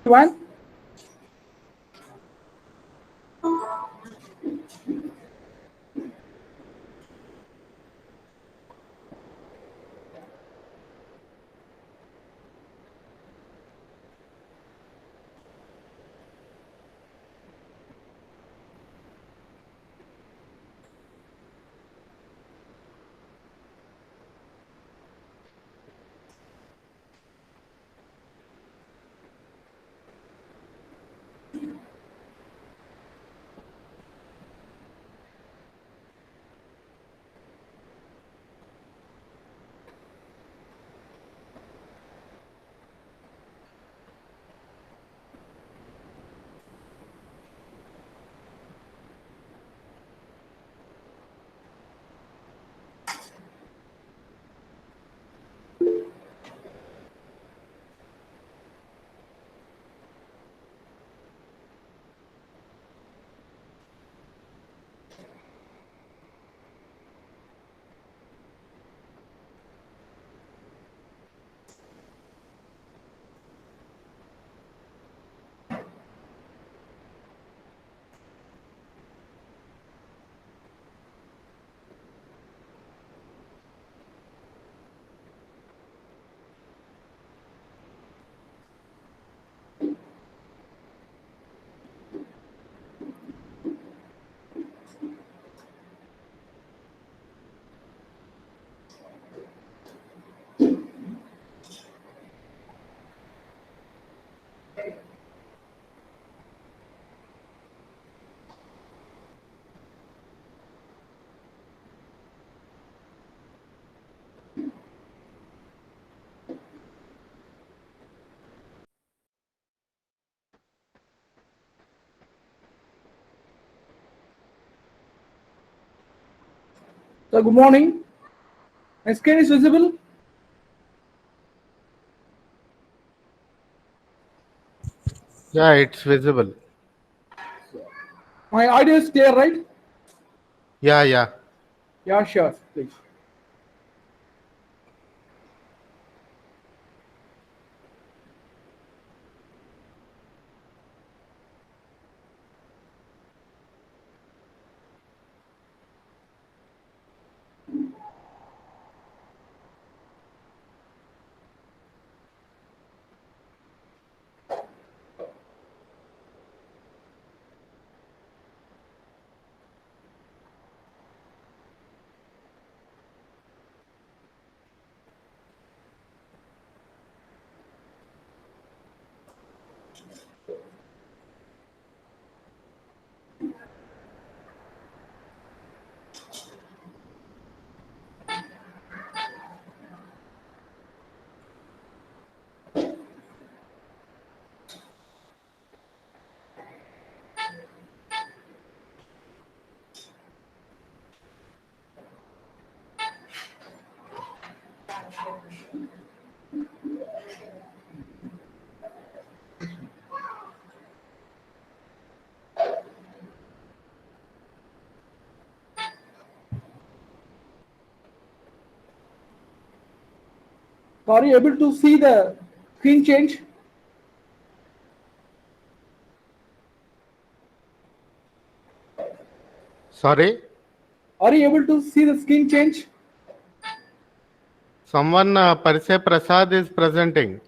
One. So good morning. My screen is visible. Yeah, it's visible. My audio is clear, right? Yeah. Yeah, sure. Please. Are you able to see the screen change? Sorry, Are you able to see the screen change? someone Parise Prasad is presenting.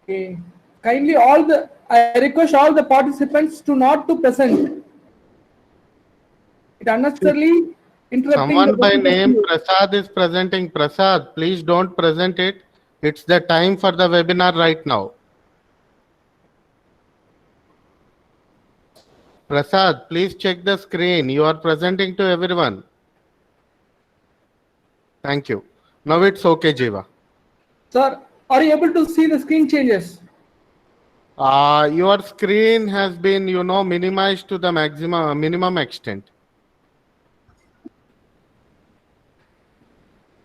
Okay. Kindly I request all the participants to not to present. It unnecessarily interrupting the Someone by webinar name queue. Prasad is presenting. Prasad, please don't present it. It's the time for the webinar right now. Prasad, please check the screen. You are presenting to everyone. Thank you. Now it's okay, Jiva. Sir, are you able to see the screen changes? Your screen has been, minimized to the minimum extent.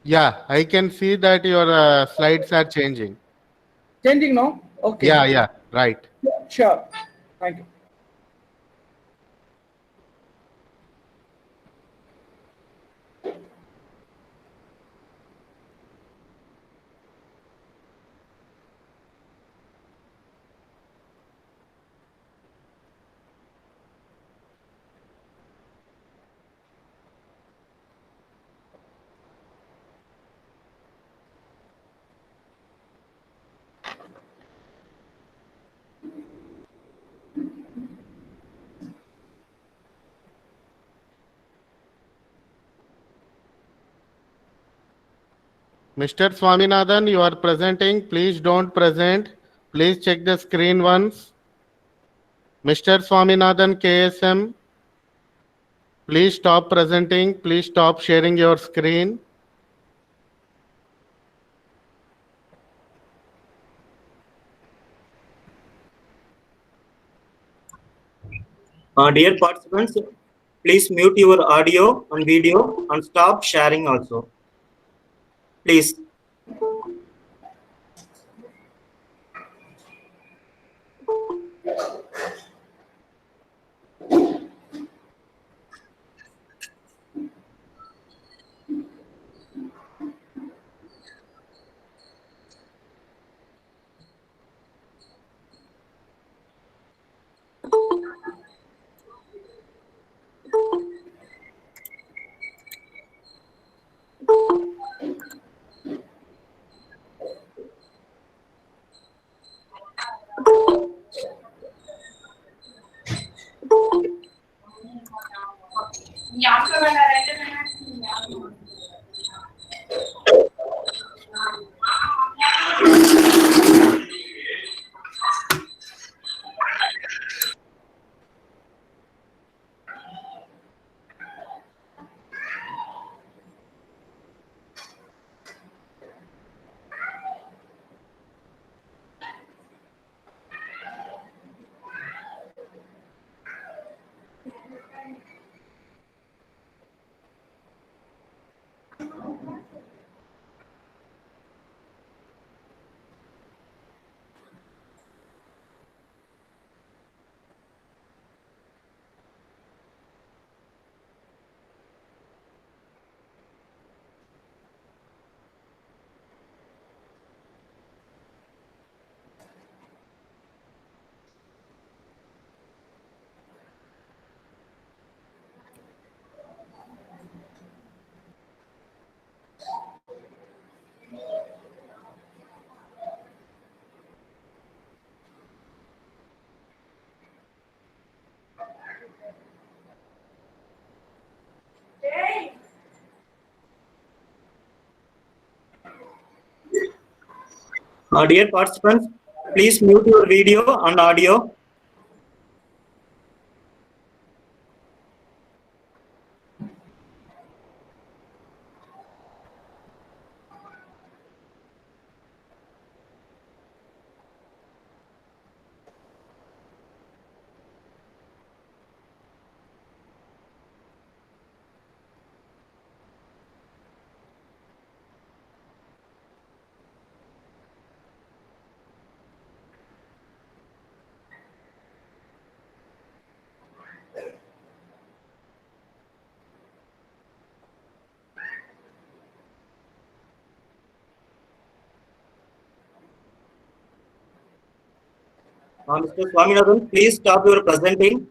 Yeah, I can see that your slides are changing. Changing now? Okay. Yeah, right. Sure. Thank you. Mr. Swaminathan, you are presenting. Please don't present. Please check the screen once. Mr. Swaminathan KSM, please stop presenting. Please stop sharing your screen. Dear participants, please mute your audio and video and stop sharing also. Please. Dear participants, please mute your video and audio. Mr. Swaminathan, please stop your presenting.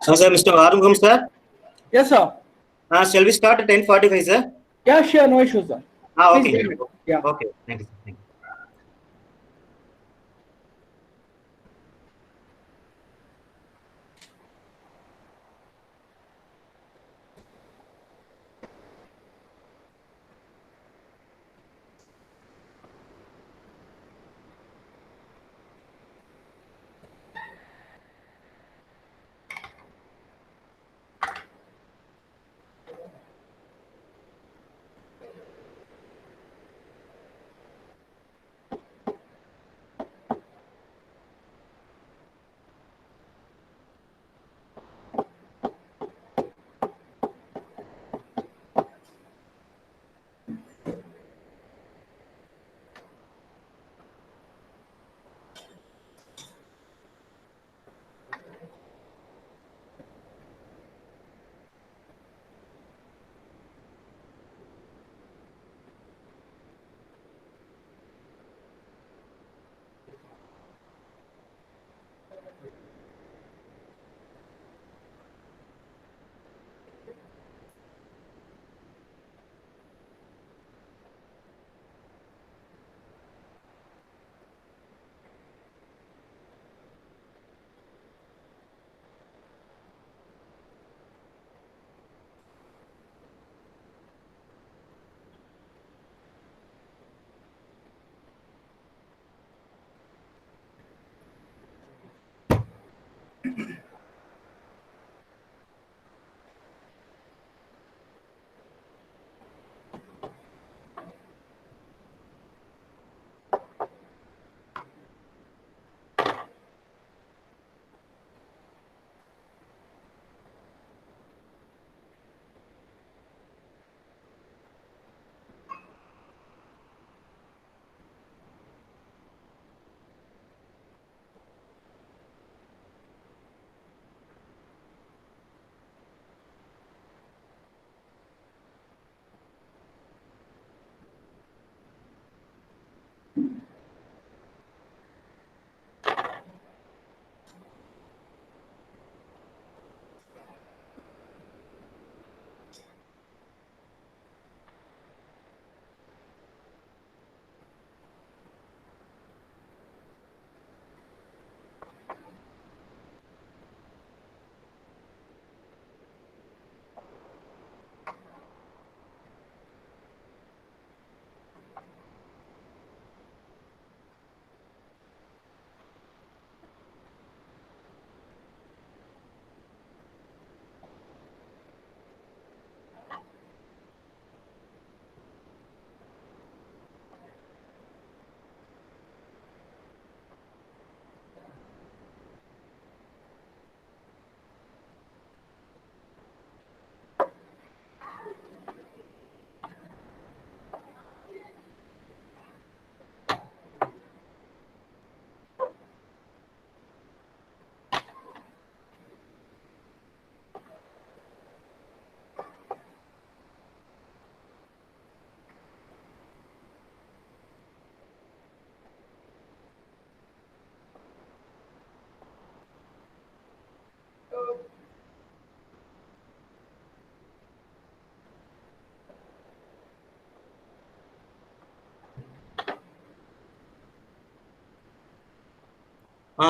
Sir, Mr. Arungam, sir. Yes, sir. Shall we start at 10:45, sir? Yeah, sure, no issues, sir. Please Okay. go ahead. Yeah. Okay. Thank you, sir. Thank you.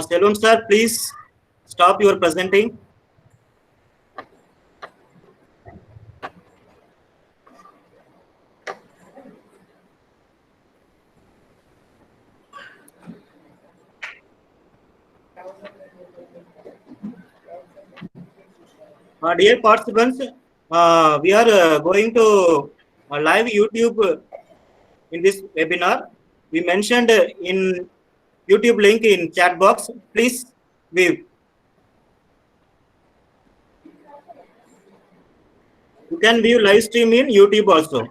Selvam, sir, please stop your presenting. Dear participants, we are going to live YouTube in this webinar. We mentioned in YouTube link in chat box. Please view. You can view live stream in YouTube also.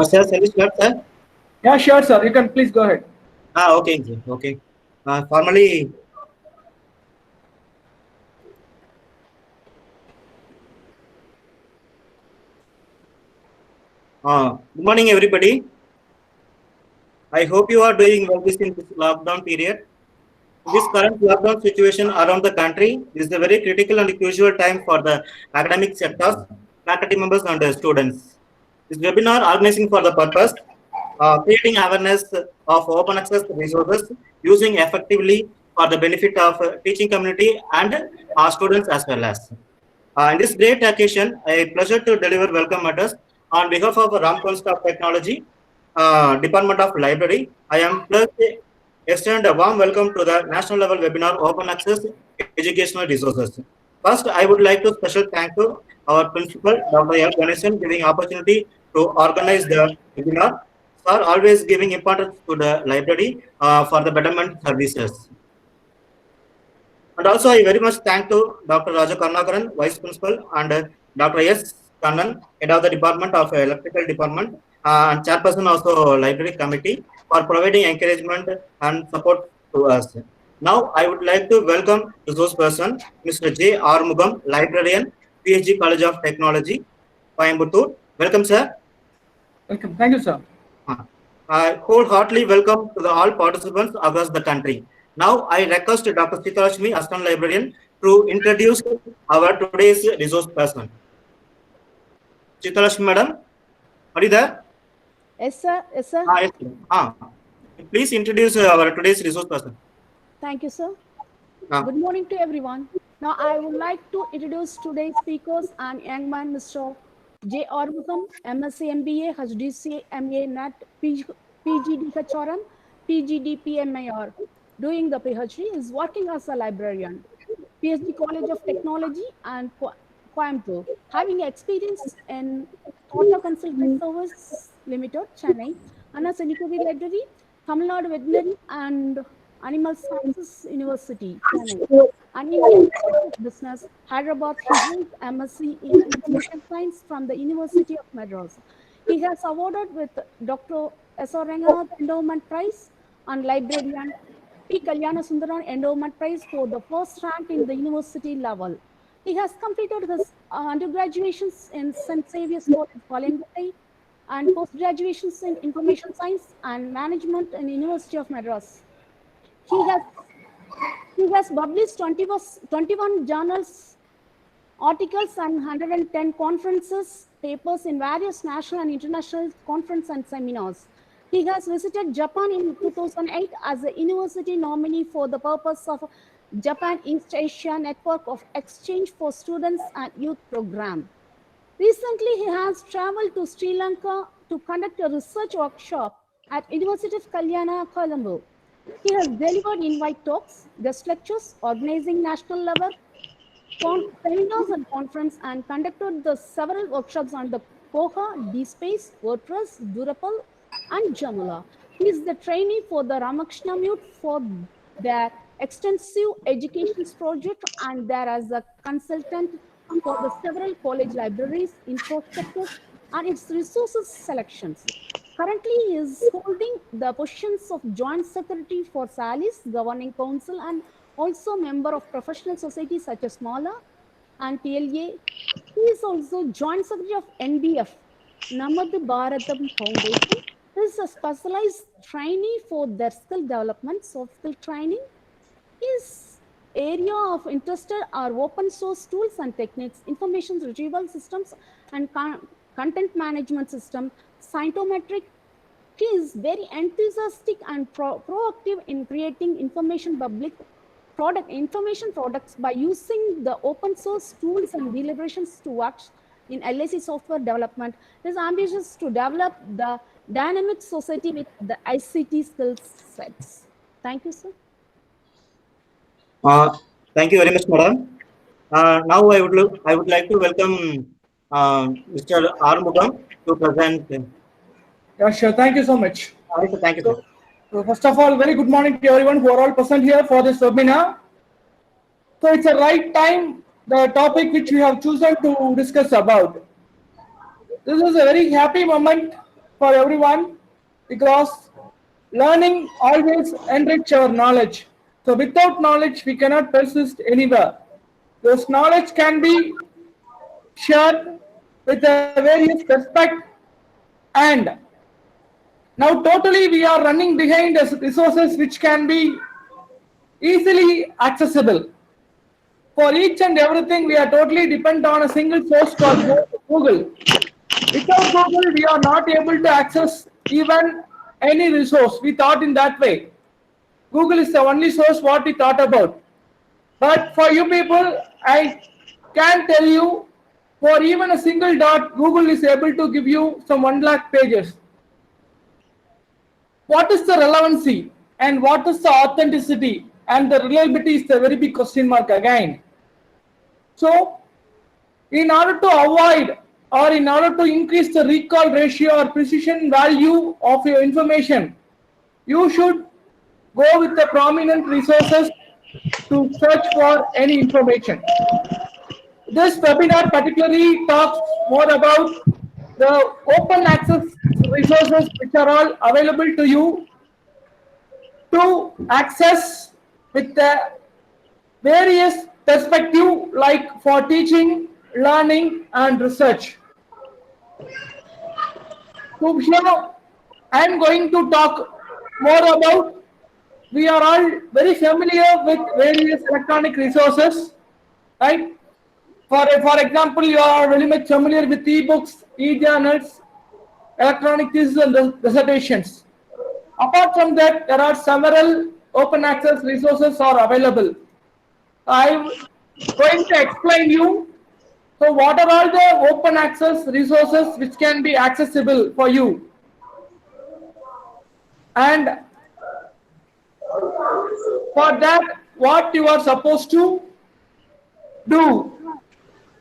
Sir, shall we start, sir? Yeah, sure, sir. You can please go ahead. Okay, sir. Okay. Formally, good morning, everybody. I hope you are doing well within this lockdown period. In this current lockdown situation around the country, this is a very critical and crucial time for the academic sectors, faculty members, and students. This webinar organizing for the purpose creating awareness of open access resources using effectively for the benefit of teaching community and students as well as. In this great occasion, a pleasure to deliver welcome address on behalf of Ramcon of Technology, Department of Library. I am pleased to extend a warm welcome to the national level webinar Open Access Educational Resources. First, I would like to special thank to our principal, Dr. L. Ganesan, giving opportunity to organize the webinar. Sir, always giving importance to the library for the betterment services. And also, I very much thank to Dr. Raja Karnakaran, Vice Principal, and Dr. S. Kannan, Head of the Department of Electrical Department, and Chairperson also Library Committee for providing encouragement and support to us. Now, I would like to welcome resource person, Mr. J. Armugam, Librarian, PhD College of Technology, Coimbatore. Welcome, sir. Welcome. Thank you, sir. I wholeheartedly welcome to all participants across the country. Now, I request Dr. Sitarashmi, Assistant Librarian, to introduce our today's resource person. Sitarashmi, madam, are you there? Yes, sir. Yes, sir. Yes. Please introduce our today's resource person. Thank you, sir. Good morning to everyone. Now, I would like to introduce today's speakers and young man, Mr. J. Armugam, MSc MBA, HDC MA NET, PGD Kacharam, PGD PMIR. Doing the PhD is working as a librarian, PhD College of Technology and Coimbatore, having experience in Tata Consulting Service Limited, Chennai, Anna Senikovi Library, Tamil Nadu Veterinary and Animal Sciences University, Chennai, and Indian Business, Hyderabad. He holds MSc in Information Science from the University of Madras. He has awarded with Dr. S. R. Ranganath Endowment Prize and Librarian P. Kalyana Sundaran Endowment Prize for the first rank in the university level. He has completed his undergraduations in St. Xavier's College, Kolinguttai, and postgraduations in Information Science and Management in University of Madras. He has published 21 journals, articles, and 110 conferences, papers in various national and international conferences and seminars. He has visited Japan in 2008 as a university nominee for the purpose of Japan East Asia Network of Exchange for Students and Youth Program. Recently, he has traveled to Sri Lanka to conduct a research workshop at University of Kalyana, Colombo. He has delivered invite talks, guest lectures, organizing national level seminars and conference and conducted the several workshops on the Koha, DSpace, WordPress, Drupal, and Joomla. He is the trainee for the Ramakrishna Mute for their extensive education project and there as a consultant for the several college libraries, infrastructures, and its resources selections. Currently, he is holding the positions of Joint Secretary for SALIS Governing Council and also member of professional societies such as SMALA and TLA. He is also Joint Secretary of NBF, Namad Bharatam Foundation. He is a specialized trainee for their skill development, soft skill training. His area of interest are open source tools and techniques, information retrieval systems, and content management system, scientometric. He is very enthusiastic and proactive in creating information products by using the open source tools and deliberations to work in LAC software development. He is ambitious to develop the dynamic society with the ICT skill sets. Thank you, sir. Thank you very much, madam. Now I would like to welcome Mr. Armugam to present. Yeah, sure. Thank you so much. Thank you, sir. So first of all, very good morning to everyone who are all present here for this webinar. So it's a right time, the topic which we have chosen to discuss about. This is a very happy moment for everyone because learning always enrich our knowledge. So without knowledge, we cannot persist anywhere. This knowledge can be shared with a various respect and now totally we are running behind the resources which can be easily accessible. For each and everything, we are totally dependent on a single source called Google. Without Google, we are not able to access even any resource. We thought in that way. Google is the only source what we thought about. But for you people, I can tell you, for even a single dot, Google is able to give you some 1 lakh pages. What is the relevancy and what is the authenticity and the reliability is the very big question mark again. So, in order to avoid or in order to increase the recall ratio or precision value of your information, you should go with the prominent resources to search for any information. This webinar particularly talks more about the open access resources which are all available to you to access with the various perspective like for teaching, learning and research. So here I am going to talk more about, we are all very familiar with various electronic resources, right? For example, you are very much familiar with e-books, e-journals, electronic thesis and dissertations. Apart from that, there are several open access resources are available. I'm going to explain you. So what are all the open access resources which can be accessible for you? And for that, what you are supposed to do,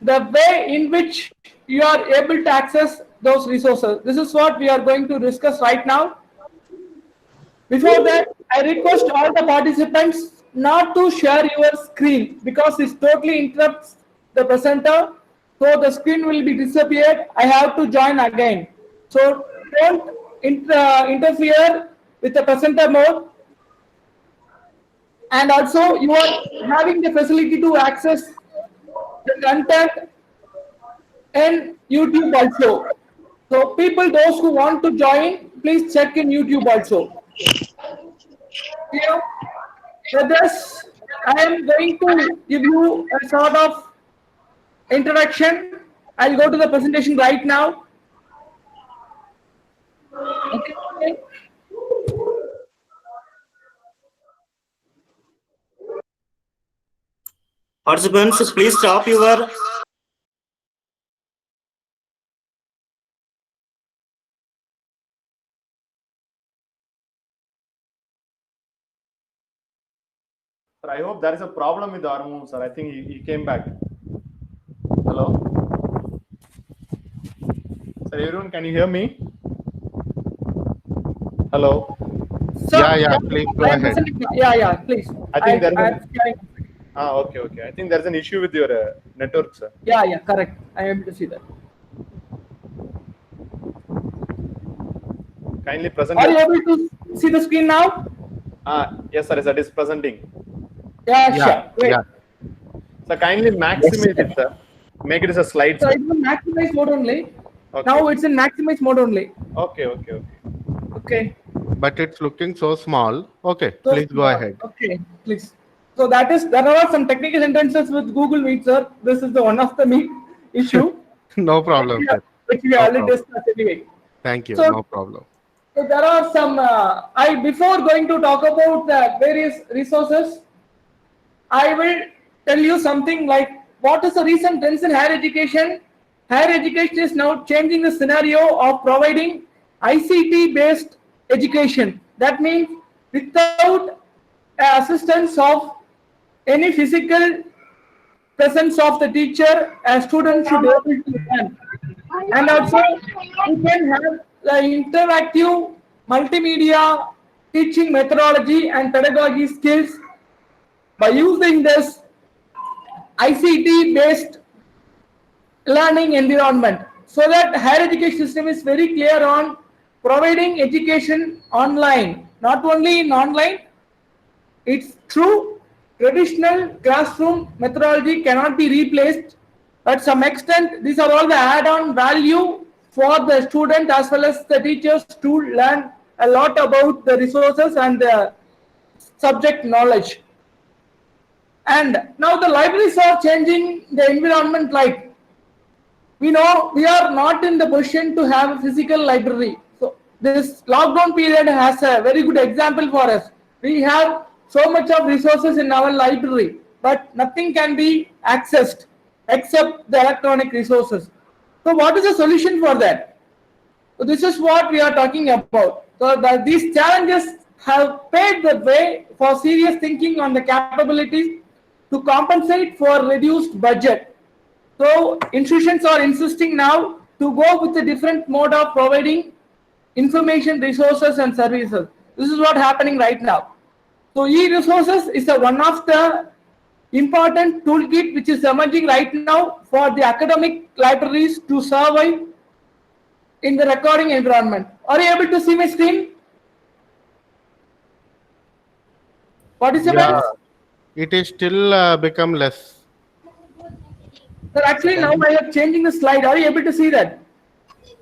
the way in which you are able to access those resources. This is what we are going to discuss right now. Before that, I request all the participants not to share your screen because it totally interrupts the presenter. So the screen will be disappeared. I have to join again. So don't interfere with the presenter mode. And also you are having the facility to access the content in YouTube also. So people, those who want to join, please check in YouTube also. Here, with this, I am going to give you a sort of introduction. I'll go to the presentation right now. Okay. Participants, please stop your Sir, I hope there is a problem with Armum, sir. I think he came back. Hello? Sir, everyone, can you hear me? Hello? Sir, Yeah, please go I am ahead. presenting. Yeah, please. I think there is I an- am sharing. Okay. I think there's an issue with your network, sir. Yeah, correct. I am able to see that. Kindly present. Are you able to see the screen now? Yes, sir. It is presenting. Yeah, sure. Wait. Yeah. Sir, kindly maximize it, sir. Make it as a slide, So sir. it's in maximize mode only. Okay. Now it's in maximize mode only. Okay. Okay. But it's looking so small. Okay, So, please go ahead. Okay, please. So there are some technical sentences with Google Meet, sir. This is the one of the Meet issue. No problem, sir. Which we No already problem. discussed anyway. Thank you. So- No problem. So there are some. Before going to talk about the various resources, I will tell you something like what is the recent trends in higher education. Higher education is now changing the scenario of providing ICT-based education. That means without assistance of any physical presence of the teacher, a student should be able to learn. And also, you can have the interactive multimedia teaching methodology and pedagogy skills by using this ICT-based learning environment. So that higher education system is very clear on providing education online, not only in online. It's true, traditional classroom methodology cannot be replaced. At some extent, these are all the add-on value for the student as well as the teachers to learn a lot about the resources and the subject knowledge. And now the libraries are changing the environment. Like we know, we are not in the position to have a physical library. So this lockdown period has a very good example for us. We have so much of resources in our library, but nothing can be accessed except the electronic resources. So what is the solution for that? So this is what we are talking about. So these challenges have paved the way for serious thinking on the capabilities to compensate for reduced budget. So institutions are insisting now to go with a different mode of providing information, resources and services. This is what happening right now. So e-resources is one of the important toolkit which is emerging right now for the academic libraries to survive in the recording environment. Are you able to see my screen? Participants? It is still become less. Sir, actually now I am changing the slide. Are you able to see that?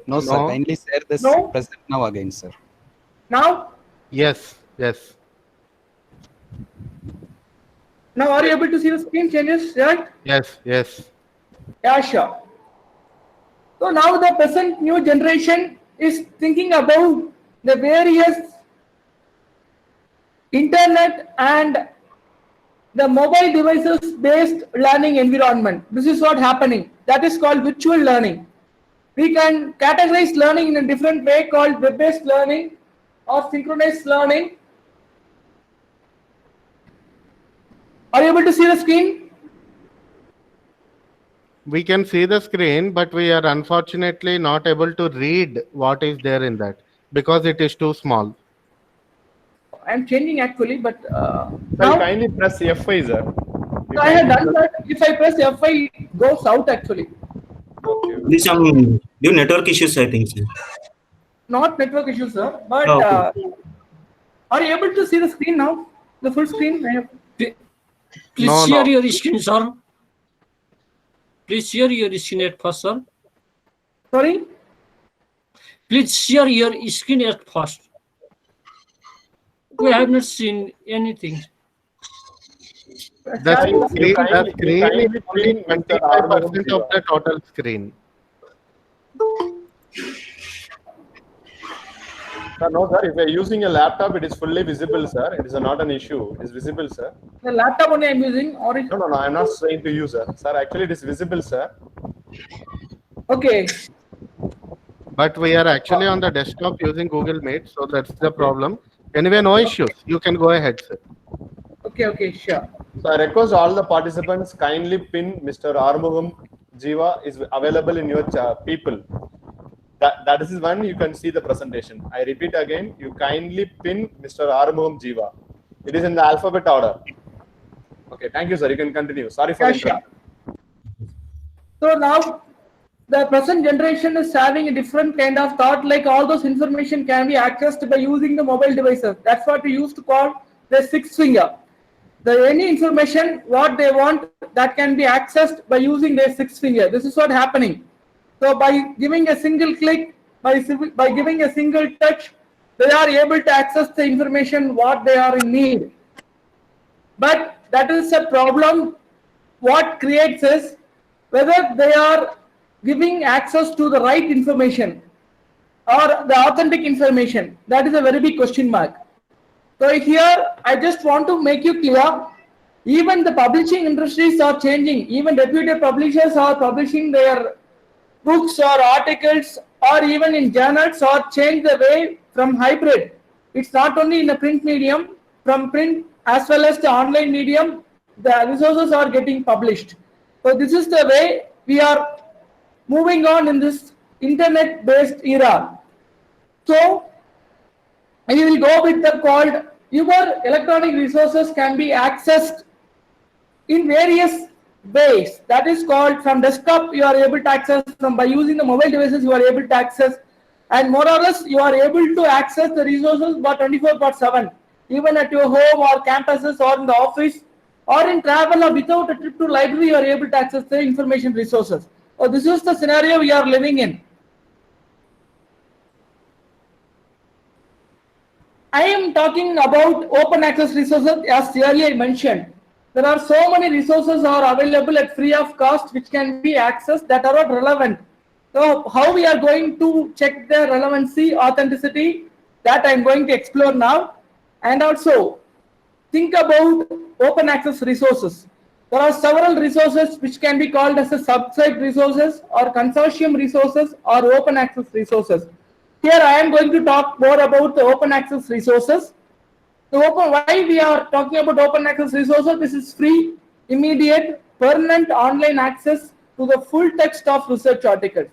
No, sir. No. Kindly share this No. present now again, sir. Now? Yes. Now are you able to see the screen changes? Right? Yes. Yeah, sure. So now the present new generation is thinking about the various internet and the mobile devices based learning environment. This is what happening. That is called virtual learning. We can categorize learning in a different way called web-based learning or synchronized learning. Are you able to see the screen? We can see the screen, but we are unfortunately not able to read what is there in that because it is too small. I am changing actually, but Sir, now kindly press F5, sir. You I have kindly done that. If I press F5, it goes out actually. Okay. There's some due network issues, I think, sir. Not network issues, sir. But Okay. are you able to see the screen now? The full screen? I have... Please No, share no. your screen, sir. Please share your screen at first, sir. Sorry? Please share your screen at first. We have not seen anything. The You screen kindly is only ping Mr. Armugam 25% of the total screen. Sir, no, sir. If you are using a laptop, it is fully visible, sir. It is not an issue. It is visible, sir. The laptop only I'm using, or it... No. I'm not saying to you, sir. Sir, actually, it is visible, sir. Okay. But we are actually on the desktop using Google Meet, so that's the problem. Anyway, no issues. You can go ahead, sir. Okay, sure. So I request all the participants kindly pin Mr. Armugam Jiva is available in your people. That is when you can see the presentation. I repeat again, you kindly pin Mr. Armugam Jiva. It is in the alphabet order. Okay, thank you, sir. You can continue. Sorry for the interruption. So now the present generation is having a different kind of thought, like all those information can be accessed by using the mobile devices. That's what we used to call the sixth finger. Any information what they want that can be accessed by using their sixth finger. This is what happening. So by giving a single click, by giving a single touch, they are able to access the information what they are in need. But that is a problem. What creates is whether they are giving access to the right information or the authentic information. That is a very big question mark. So here I just want to make you clear, even the publishing industries are changing. Even reputed publishers are publishing their books or articles or even in journals or change the way from hybrid. It's not only in the print medium, from print as well as the online medium, the resources are getting published. So this is the way we are moving on in this internet-based era. So we will go with the called your electronic resources can be accessed in various ways. That is called from desktop you are able to access, from by using the mobile devices you are able to access, and more or less you are able to access the resources by 24/7, even at your home or campuses or in the office or in travel or without a trip to library you are able to access the information resources. So this is the scenario we are living in. I am talking about open access resources. As earlier I mentioned, there are so many resources are available at free of cost which can be accessed that are not relevant. So how we are going to check their relevancy, authenticity, that I am going to explore now. And also think about open access resources. There are several resources which can be called as a subsite resources or consortium resources or open access resources. Here I am going to talk more about the open access resources. Why we are talking about open access resources? This is free, immediate, permanent online access to the full text of research articles.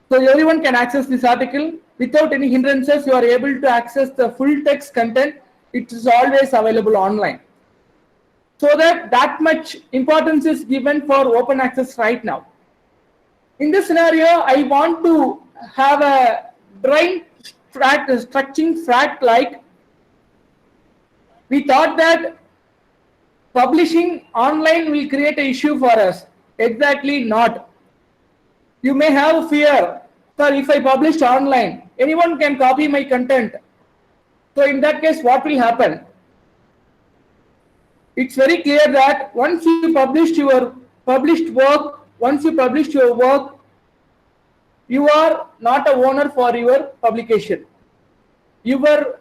So everyone can access this article without any hindrances. You are able to access the full text content. It is always available online. So that much importance is given for open access right now. In this scenario, I want to have a brain structuring fact like we thought that publishing online will create an issue for us. Exactly not. You may have fear. Sir, if I publish online, anyone can copy my content. So in that case, what will happen? It's very clear that once you publish your work, you are not a owner for your publication. You were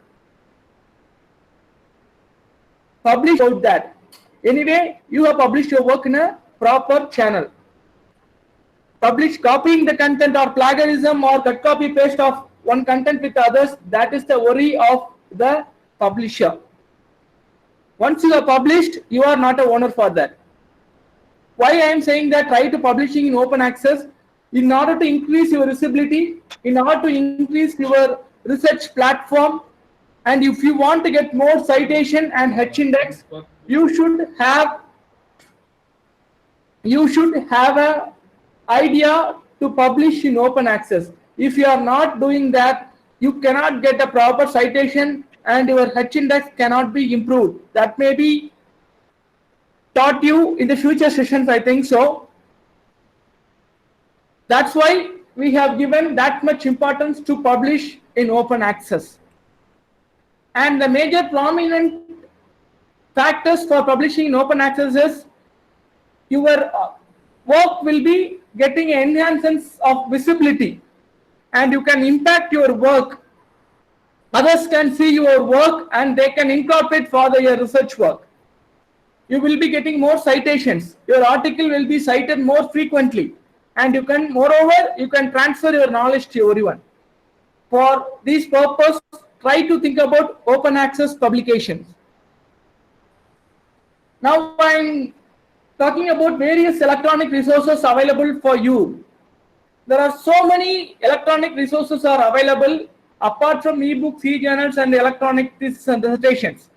published about that. Anyway, you have published your work in a proper channel. Copying the content or plagiarism or cut copy paste of one content with others, that is the worry of the publisher. Once you are published, you are not a owner for that. Why I am saying that try to publishing in open access? In order to increase your visibility, in order to increase your research platform, and if you want to get more citation and H-index, you should have a idea to publish in open access. If you are not doing that, you cannot get a proper citation and your H-index cannot be improved. That may be taught you in the future sessions, I think so. That's why we have given that much importance to publish in open access. And the major prominent factors for publishing in open access is your work will be getting an enhancement of visibility and you can impact your work. Others can see your work and they can incorporate for your research work. You will be getting more citations. Your article will be cited more frequently. And you can, moreover, you can transfer your knowledge to everyone. For this purpose, try to think about open access publications. Now I'm talking about various electronic resources available for you. There are so many electronic resources are available apart from ebooks, e-journals, and electronic dissertations.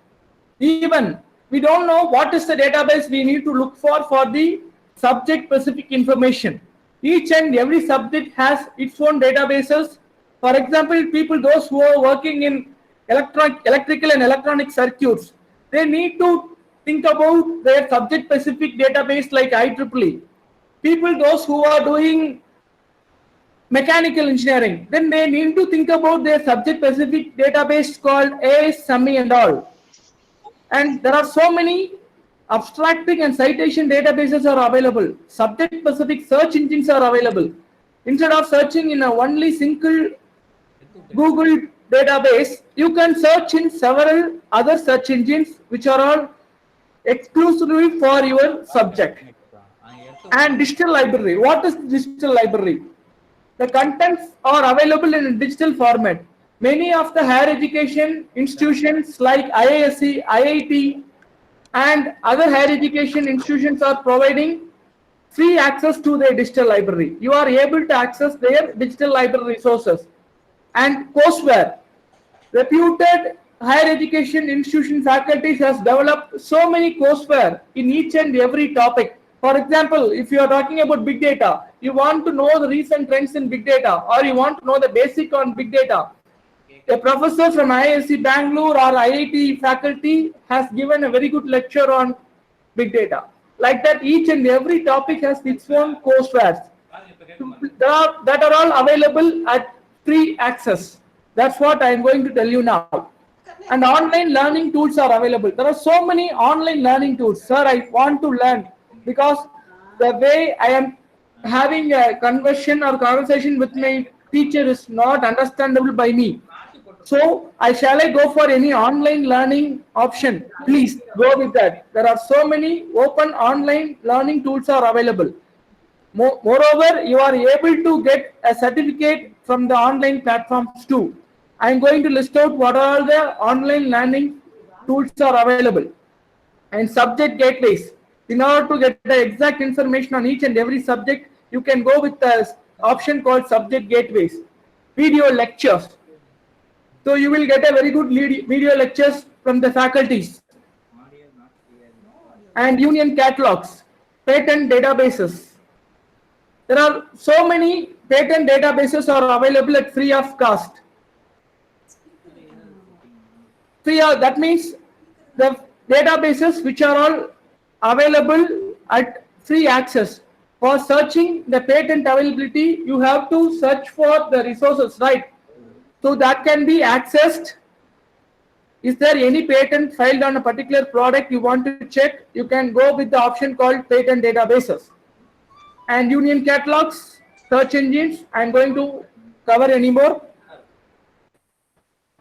Even we don't know what is the database we need to look for the subject specific information. Each and every subject has its own databases. For example, people those who are working in electrical and electronic circuits, they need to think about their subject specific database like IEEE. People those who are doing mechanical engineering, then they need to think about their subject specific database called ASME and all. And there are so many abstracting and citation databases are available. Subject specific search engines are available. Instead of searching in a only single Google database, you can search in several other search engines which are all exclusively for your subject. And digital library. What is digital library? The contents are available in a digital format. Many of the higher education institutions like IISc, IIT, and other higher education institutions are providing free access to their digital library. You are able to access their digital library resources. And courseware. Reputed higher education institution faculties has developed so many courseware in each and every topic. For example, if you are talking about big data, you want to know the recent trends in big data, or you want to know the basic on big data. A professor from IISc Bangalore or IIT faculty has given a very good lecture on big data. Like that, each and every topic has its own courseware that are all available at free access. That's what I am going to tell you now. And online learning tools are available. There are so many online learning tools. Sir, I want to learn, because the way I am having a conversation with my teacher is not understandable by me. So shall I go for any online learning option? Please go with that. There are so many open online learning tools are available. Moreover, you are able to get a certificate from the online platforms too. I am going to list out what all the online learning tools are available. And subject gateways. In order to get the exact information on each and every subject, you can go with the option called subject gateways. Video lectures. So you will get a very good video lectures from the faculties. And union catalogs, patent databases. There are so many patent databases are available at free of cost. That means the databases which are all available at free access. For searching the patent availability, you have to search for the resources, right? So that can be accessed. Is there any patent filed on a particular product you want to check? You can go with the option called patent databases. And union catalogs, search engines, I'm going to cover anymore.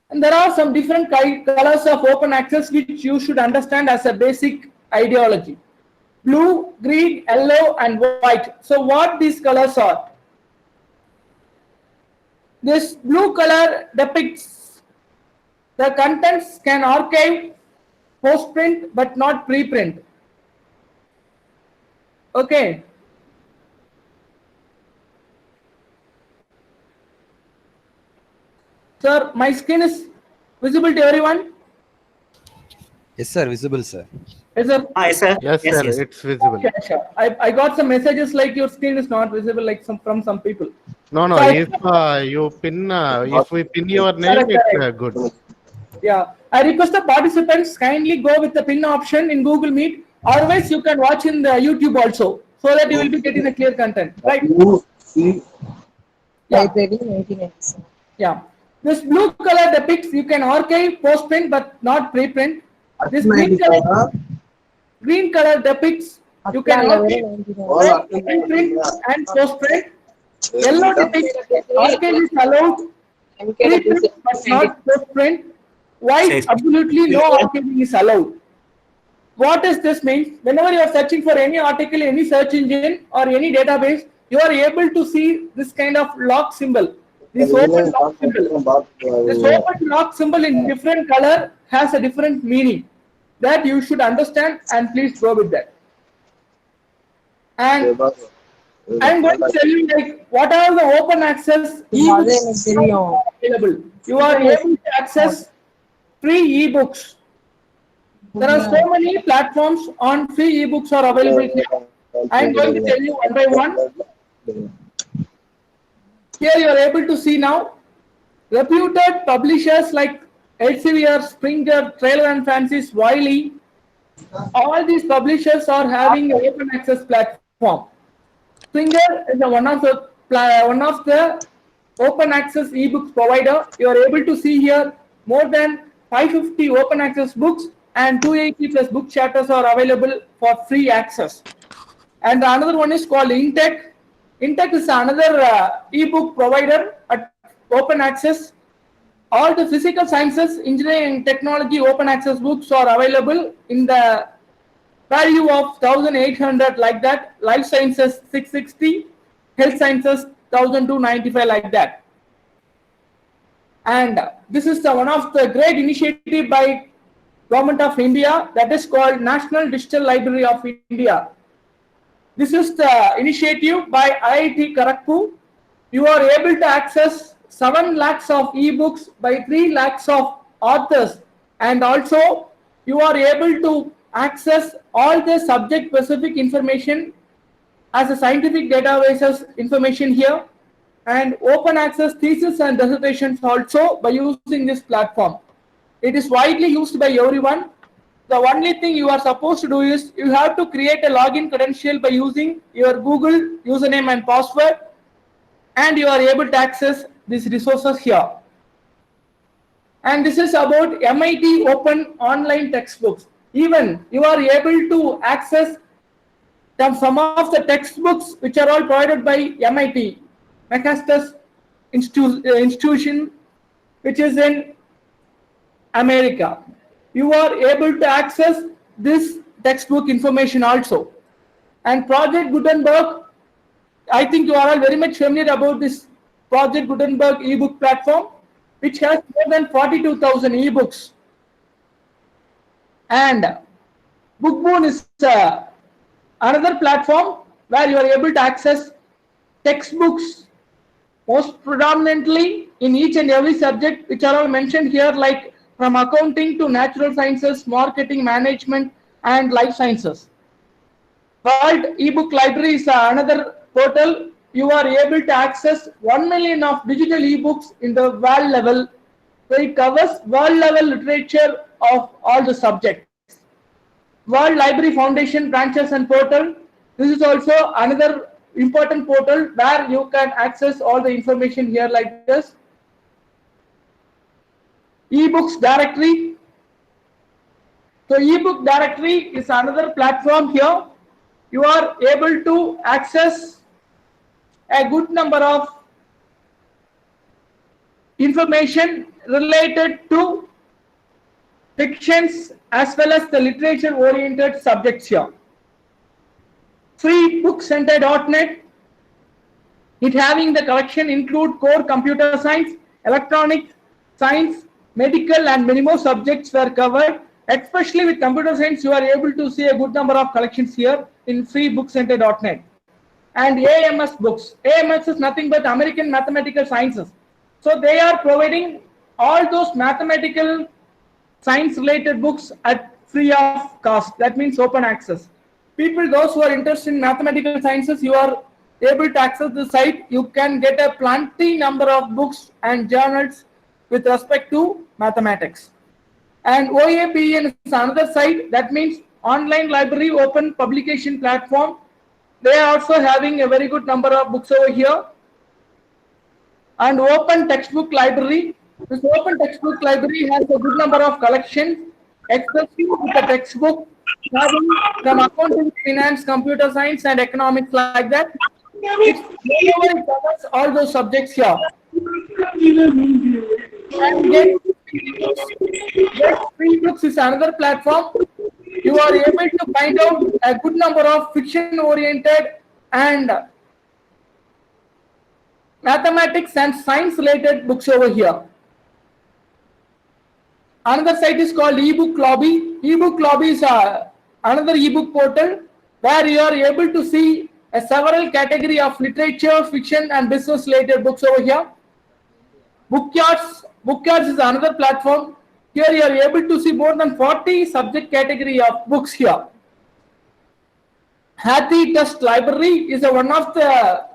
And there are some different colors of open access which you should understand as a basic ideology. Blue, green, yellow, and white. So what these colors are? This blue color depicts the contents can archive, post-print, but not preprint. Okay. Sir, my screen is visible to everyone? Yes, sir. Visible, sir. Yes, sir. Hi, sir. Yes, sir, it's visible. Yeah, sure. I got some messages like your screen is not visible, like from some people. No, So if we pin your name, it's good. Yeah, I request the participants kindly go with the pin option in Google Meet. Otherwise, you can watch in the YouTube also, so that you will be getting the clear content, right? Library 1987. Yeah. This blue color depicts you can archive, post-print, but not preprint. This green color depicts you can archive, print, and post-print. Yellow depicts archive is allowed, preprint, but not post-print. White, absolutely no archiving is allowed. What does this mean? Whenever you are searching for any article, any search engine, or any database, you are able to see this kind of lock symbol. This open lock symbol. This open lock symbol in different color has a different meaning. that you should understand, and please go with that. And I'm going to tell you like what are the open access ebooks available. You are able to access free ebooks. There are so many platforms on free ebooks are available here. I'm going to tell you one by one. Here you are able to see now reputed publishers like Elsevier, Springer, Trailer and Francis, Wiley. All these publishers are having an open access platform. Springer is one of the open access ebooks provider. You are able to see here more than 550 open access books and 280 plus book chapters are available for free access. And another one is called Intech. Intech is another ebook provider at open access. All the physical sciences, engineering and technology open access books are available in the value of 1,800 like that. Life sciences 660, health sciences 1,295 like that. And this is one of the great initiative by Government of India that is called National Digital Library of India. This is the initiative by IIT Kharagpur. You are able to access 7 lakhs of ebooks by 3 lakhs of authors, and also you are able to access all the subject specific information as a scientific databases information here, and open access thesis and dissertations also by using this platform. It is widely used by everyone. The only thing you are supposed to do is you have to create a login credential by using your Google username and password, and you are able to access these resources here. And this is about MIT Open Online Textbooks. Even you are able to access some of the textbooks which are all provided by MIT, Macarthur Institution, which is in America. You are able to access this textbook information also. And Project Gutenberg, I think you are all very much familiar about this Project Gutenberg ebook platform, which has more than 42,000 ebooks. And BookBoon is another platform where you are able to access textbooks most predominantly in each and every subject, which are all mentioned here, like from accounting to natural sciences, marketing, management, and life sciences. World ebook library is another portal. You are able to access 1 million of digital ebooks in the world level. So it covers world level literature of all the subjects. World Library Foundation branches and portal. This is also another important portal where you can access all the information here like this. Ebooks directory. So ebook directory is another platform here. You are able to access a good number of information related to fictions as well as the literature oriented subjects here. Freebookcenter.net, it having the collection include core computer science, electronics, science, medical and many more subjects were covered. Especially with computer science, you are able to see a good number of collections here in freebookcenter.net. And AMS books. AMS is nothing but American Mathematical Sciences. So they are providing all those mathematical science related books at free of cost. That means open access. People, those who are interested in mathematical sciences, you are able to access the site. You can get a plenty number of books and journals with respect to mathematics. And OAPN is another site. That means Online Library Open Publication Platform. They are also having a very good number of books over here. And Open Textbook Library. This Open Textbook Library has a good number of collections, especially with the textbook having from accounting, finance, computer science, and economics like that. It covers all those subjects here. And Get Free Books is another platform. You are able to find out a good number of fiction-oriented and mathematics and science-related books over here. Another site is called ebook lobby. Ebook lobby is another ebook portal where you are able to see several category of literature, fiction, and business related books over here. Bookyards is another platform. Here you are able to see more than 40 subject category of books here. Hathi Trust Library is one of the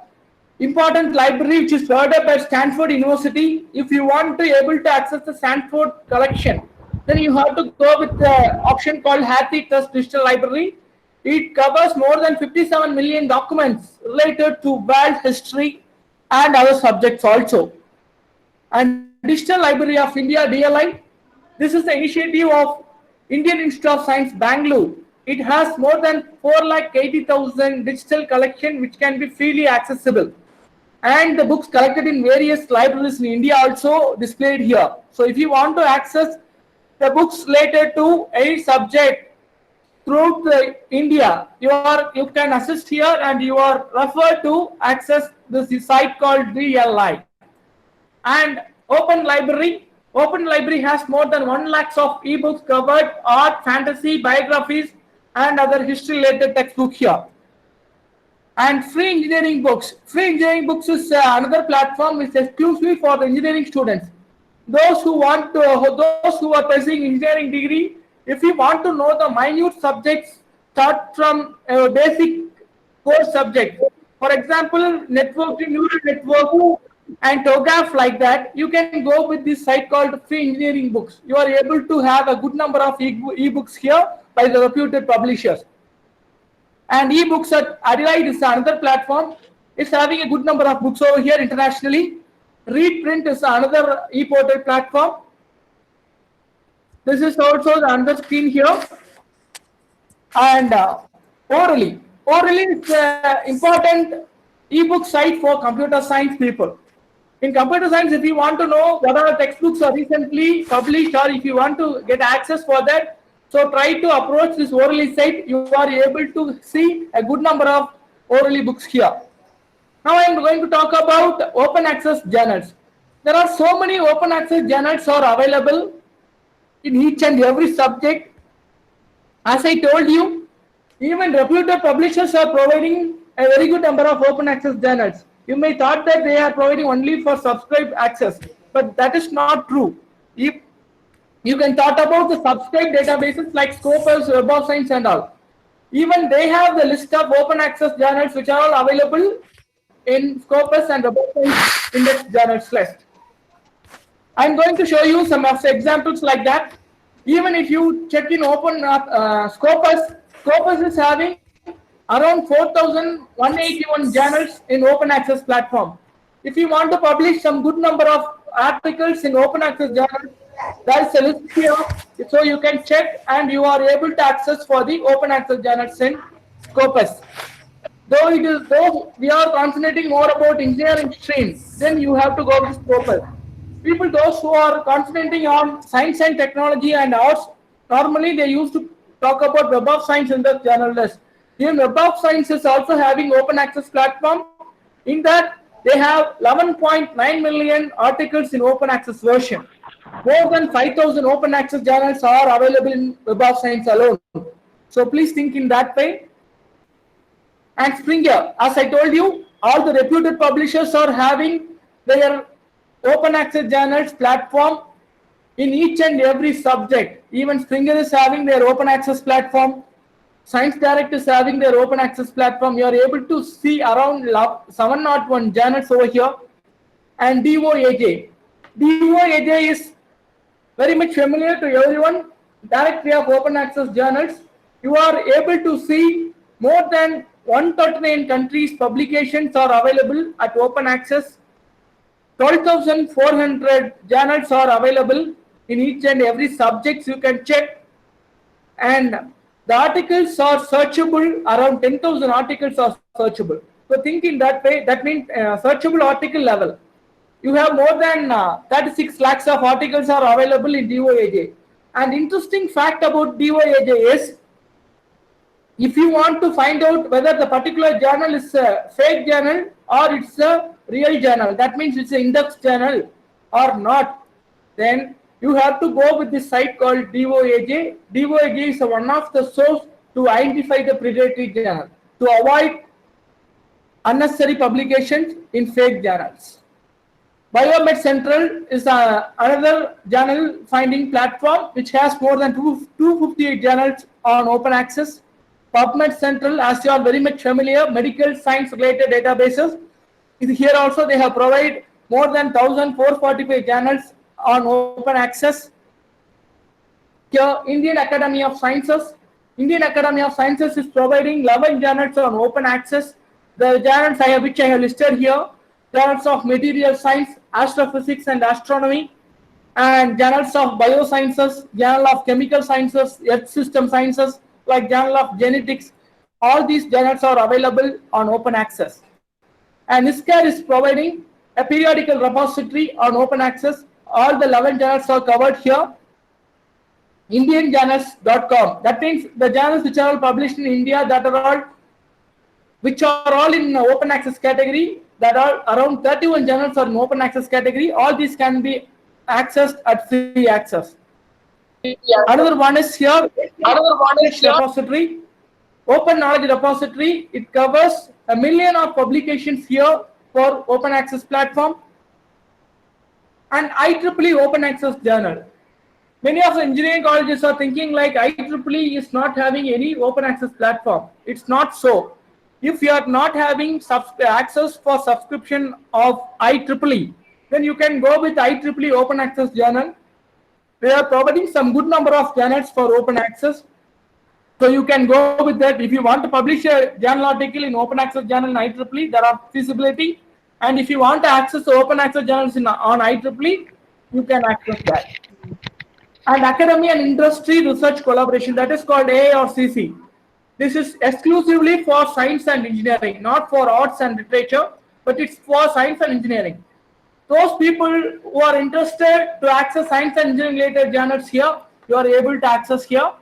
important library which is provided by Stanford University. If you want to able to access the Stanford collection, then you have to go with the option called Hathi Trust Digital Library. It covers more than 57 million documents related to world history and other subjects also. And Digital Library of India, DLI, this is the initiative of Indian Institute of Science, Bangalore. It has more than 480,000 digital collection which can be freely accessible. And the books collected in various libraries in India also displayed here. So if you want to access the books related to any subject throughout India, you can assist here and you are referred to access this site called DLI. And Open Library has more than 1 lakh of ebooks covered, art, fantasy, biographies, and other history-related textbook here. And Free Engineering Books. Free Engineering Books is another platform which is exclusively for the engineering students. Those who are pursuing engineering degree, if you want to know the minute subjects, start from a basic core subject. For example, networking, neural network, and TOGAF like that, you can go with this site called Free Engineering Books. You are able to have a good number of ebooks here by the reputed publishers. And ebooks at Adelaide is another platform. It's having a good number of books over here internationally. Read Print is another e-portal platform. This is also the another screen here. And Orally. Orally is an important ebook site for computer science people. In computer science, if you want to know what are the textbooks are recently published, or if you want to get access for that, so try to approach this Orally site. You are able to see a good number of Orally books here. Now I am going to talk about open access journals. There are so many open access journals are available in each and every subject. As I told you, even reputed publishers are providing a very good number of open access journals. You may thought that they are providing only for subscribed access, but that is not true. If you can talk about the subscribed databases like Scopus, Web of Science and all. Even they have the list of open access journals which are all available in Scopus and Web of Science index journals list. I'm going to show you some of the examples like that. Even if you check in open Scopus is having around 4,181 journals in open access platform. If you want to publish some good number of articles in open access journals, there is a list here, so you can check and you are able to access for the open access journals in Scopus. Though we are concentrating more about engineering stream, then you have to go with Scopus. Those who are concentrating on science and technology and arts, normally they used to talk about Web of Science in the journal list. Even Web of Science is also having open access platform. In that, they have 11.9 million articles in open access version. More than 5,000 open access journals are available in Web of Science alone. So please think in that way. And Springer, as I told you, all the reputed publishers are having their open access journals platform in each and every subject. Even Springer is having their open access platform. Science Direct is having their open access platform. You are able to see around 701 journals over here. And DOAJ. DOAJ is very much familiar to everyone. Directory of Open Access Journals. You are able to see more than 139 countries' publications are available at open access. 12,400 journals are available in each and every subject. You can check. And the articles are searchable. Around 10,000 articles are searchable. So think in that way. That means searchable article level. You have more than 36 lakhs of articles are available in DOAJ. And interesting fact about DOAJ is, if you want to find out whether the particular journal is a fake journal or it's a real journal, that means it's an index journal or not, then you have to go with this site called DOAJ. DOAJ is one of the source to identify the predatory journal, to avoid unnecessary publications in fake journals. Biomed Central is another journal finding platform which has more than 258 journals on open access. PubMed Central, as you are very much familiar, medical science related databases. Here also they have provided more than 1,445 journals on open access. Here, Indian Academy of Sciences. Indian Academy of Sciences is providing 11 journals on open access. The journals which I have listed here, journals of material science, astrophysics and astronomy, and journals of biosciences, journal of chemical sciences, earth system sciences, like journal of genetics. All these journals are available on open access. And NISCAR is providing a periodical repository on open access. All the 11 journals are covered here. IndianJournals.com. That means the journals which are all published in India that are all in open access category. That are around 31 journals are in open access category. All these can be accessed at free access. Another one is here. Repository. Open Knowledge Repository. It covers 1 million of publications here for open access platform. And IEEE Open Access Journal. Many of the engineering colleges are thinking like IEEE is not having any open access platform. It's not so. If you are not having access for subscription of IEEE, then you can go with IEEE Open Access Journal. They are providing some good number of journals for open access. So you can go with that. If you want to publish a journal article in open access journal in IEEE, there are feasibility. And if you want to access the open access journals on IEEE, you can access that. And academy and industry research collaboration, that is called AIRCC. This is exclusively for science and engineering, not for arts and literature, but it's for science and engineering. Those people who are interested to access science and engineering related journals here, you are able to access here.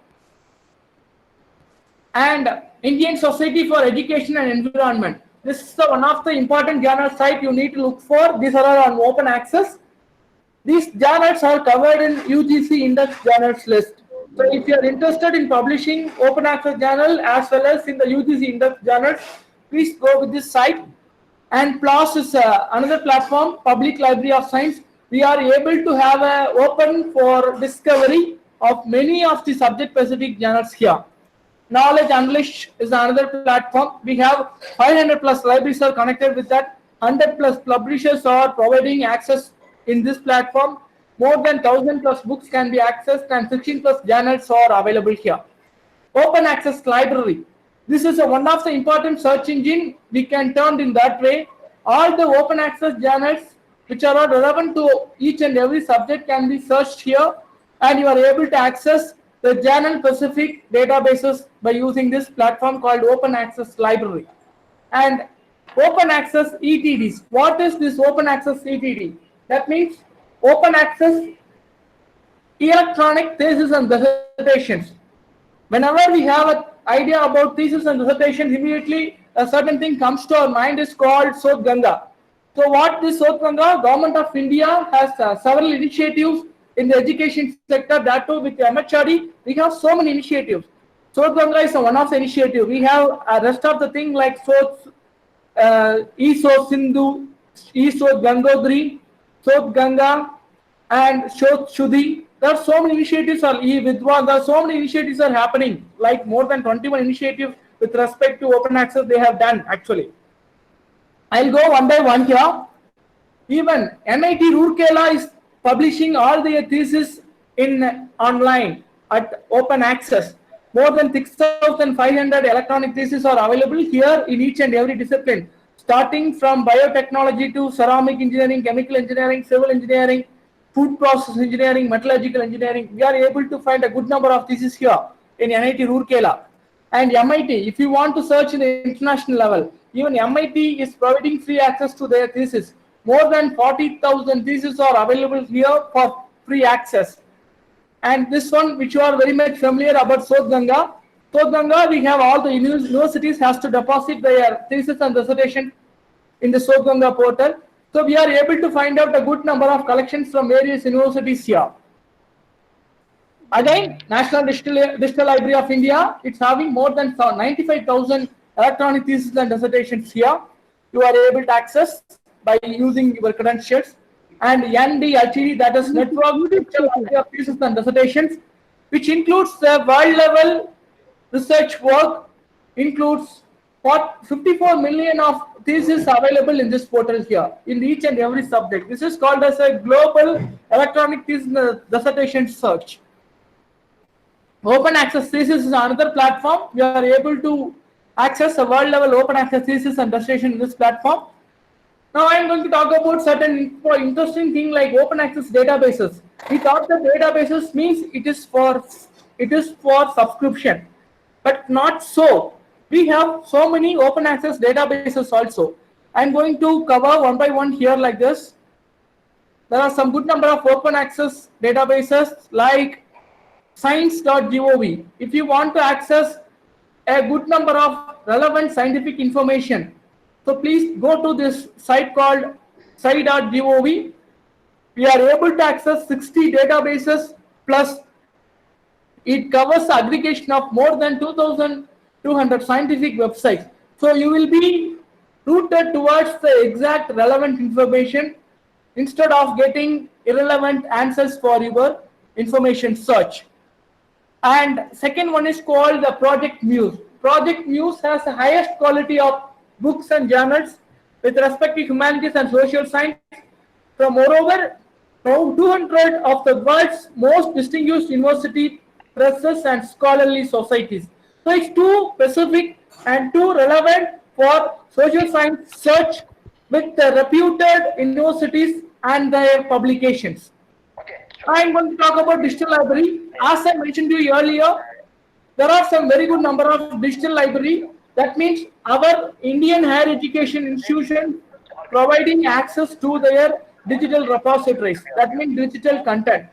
And Indian Society for Education and Environment. This is one of the important journal site you need to look for. These are all on open access. These journals are covered in UGC Index Journals list. So if you are interested in publishing open access journal as well as in the UGC Index Journals, please go with this site. And PLOS is another platform, Public Library of Science. We are able to have a open for discovery of many of the subject-specific journals here. Knowledge Unleashed is another platform. We have 500 plus libraries are connected with that. 100 plus publishers are providing access in this platform. More than 1,000 plus books can be accessed and 16 plus journals are available here. Open Access Library. This is one of the important search engine. We can turn in that way. All the open access journals which are relevant to each and every subject can be searched here, and you are able to access the journal specific databases by using this platform called Open Access Library. And Open Access ETDs. What is this Open Access ETD? That means Open Access Electronic Thesis and Dissertations. Whenever we have an idea about thesis and dissertations, immediately a certain thing comes to our mind is called Sodh Ganga. So what is Sodh Ganga? Government of India has several initiatives in the education sector. That too with MHRD, we have so many initiatives. Sodh Ganga is one of the initiatives. We have rest of the thing like Sodh, Sodh Sindhu, Sodh Gangotri, Sodh Ganga, and Sodh Shuddhi. There are so many initiatives, there are so many initiatives are happening, like more than 21 initiatives with respect to open access they have done actually. I'll go one by one here. Even NIT Roorkela is publishing all their thesis in online at open access. More than 6,500 electronic theses are available here in each and every discipline, starting from biotechnology to ceramic engineering, chemical engineering, civil engineering, food process engineering, metallurgical engineering. We are able to find a good number of theses here in NIT Roorkela. And MIT, if you want to search in the international level, even MIT is providing free access to their thesis. More than 40,000 theses are available here for free access. And this one, which you are very much familiar about, Sodh Ganga. Sodh Ganga, we have all the universities has to deposit their thesis and dissertation in the Sodh Ganga portal. So we are able to find out a good number of collections from various universities here. Again, National Digital Library of India, it's having more than 95,000 electronic theses and dissertations here. You are able to access by using your credentials. And NDLTD, that is Network Digital Library of Theses and Dissertations, which includes the world-level research work, includes 54 million of theses available in this portal here, in each and every subject. This is called as a global electronic thesis and dissertation search. Open access thesis is another platform. We are able to access a world level open access thesis and dissertation in this platform. Now I am going to talk about certain interesting thing like open access databases. We thought that databases means it is for subscription, but not so. We have so many open access databases also. I am going to cover one by one here like this. There are some good number of open access databases like science.gov. If you want to access a good number of relevant scientific information, so please go to this site called sci.gov. We are able to access 60 databases plus it covers the aggregation of more than 2,200 scientific websites. So you will be routed towards the exact relevant information instead of getting irrelevant answers for your information search. And second one is called the Project Muse. Project Muse has the highest quality of books and journals with respect to humanities and social science from moreover 200 of the world's most distinguished university presses and scholarly societies. So it's too specific and too relevant for social science search with the reputed universities and their publications. I'm going to talk about digital library. As I mentioned to you earlier, there are some very good number of digital library. That means our Indian higher education institutions providing access to their digital repositories. That means digital content.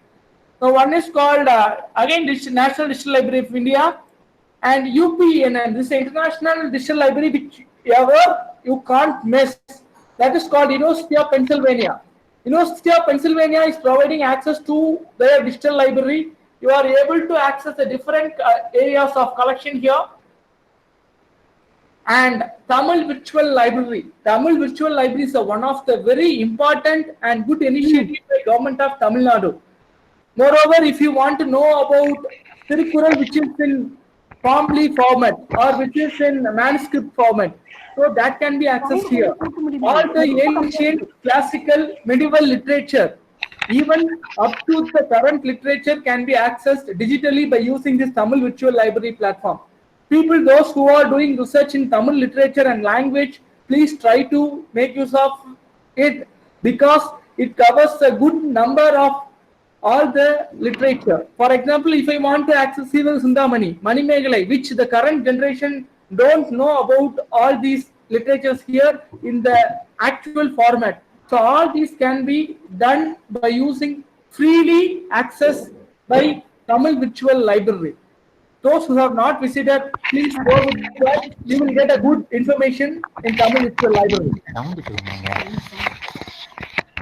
So one is called again National Digital Library of India and UPNN. This is International Digital Library which you can't miss. That is called University of Pennsylvania. University of Pennsylvania is providing access to their digital library. You are able to access the different areas of collection here. And Tamil Virtual Library. Tamil Virtual Library is one of the very important and good initiative by Government of Tamil Nadu. Moreover, if you want to know about Tirukkural, which is in Formly format or which is in manuscript format, so that can be accessed here. All the ancient, classical, medieval literature, even up to the current literature can be accessed digitally by using this Tamil Virtual Library platform. People, those who are doing research in Tamil literature and language, please try to make use of it because it covers a good number of all the literature. For example, if I want to access Siva Sundamani, Manimegalai, which the current generation don't know about all these literatures here in the actual format. So all these can be done by using freely access by Tamil Virtual Library. Those who have not visited, please go with that. You will get a good information in Tamil Virtual Library.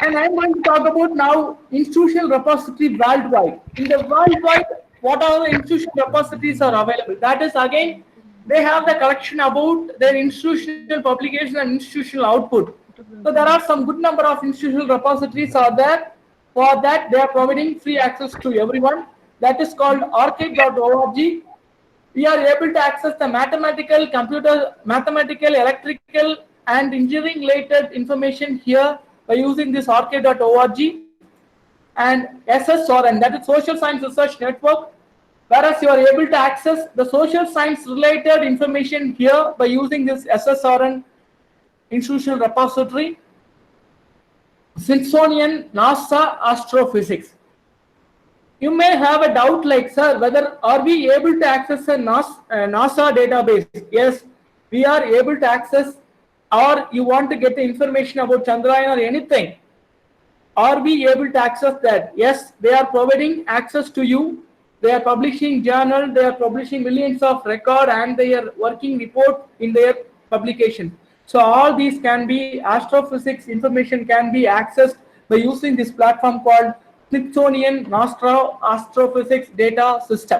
And I'm going to talk about now institutional repository worldwide. In the worldwide, what are the institutional repositories are available? That is again, they have the collection about their institutional publication and institutional output. So there are some good number of institutional repositories are there. For that, they are providing free access to everyone. That is called archive.org. We are able to access the mathematical, electrical, and engineering related information here by using this archive.org and SSRN, that is Social Science Research Network, whereas you are able to access the social science related information here by using this SSRN institutional repository, Smithsonian, NASA, Astrophysics. You may have a doubt like, sir, whether are we able to access a NASA database? Yes, we are able to access, or you want to get the information about Chandrayaan or anything. Are we able to access that? Yes, they are providing access to you. They are publishing journal, they are publishing millions of record and their working report in their publication. So all these can be, astrophysics information can be accessed by using this platform called Smithsonian National Astrophysics Data System.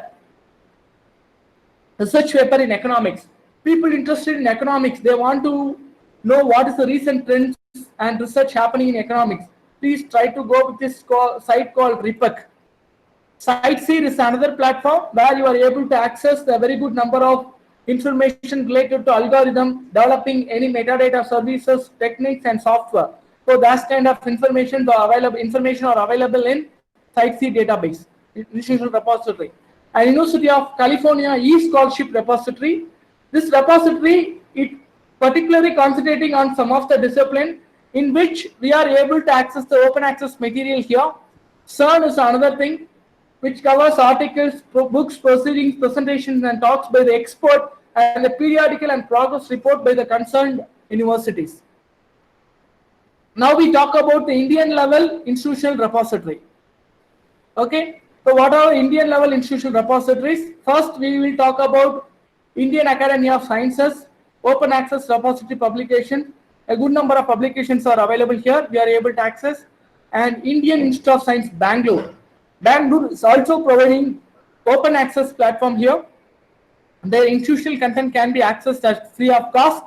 Research paper in economics. People interested in economics, they want to know what is the recent trends and research happening in economics. Please try to go with this site called RIPEC. SiteSeer is another platform where you are able to access a very good number of information related to algorithm, developing any metadata services, techniques, and software. So that kind of information are available in SiteSeer database, institutional repository. And University of California e-scholarship repository. This repository, it particularly concentrating on some of the discipline in which we are able to access the open access material here. CERN is another thing which covers articles, books, proceedings, presentations, and talks by the expert, and the periodical and progress report by the concerned universities. Now we talk about the Indian level institutional repository. Okay, so what are Indian level institutional repositories? First, we will talk about Indian Academy of Sciences, open access repository publication. A good number of publications are available here. We are able to access. And Indian Institute of Science, Bangalore. Bangalore is also providing open access platform here. Their institutional content can be accessed at free of cost.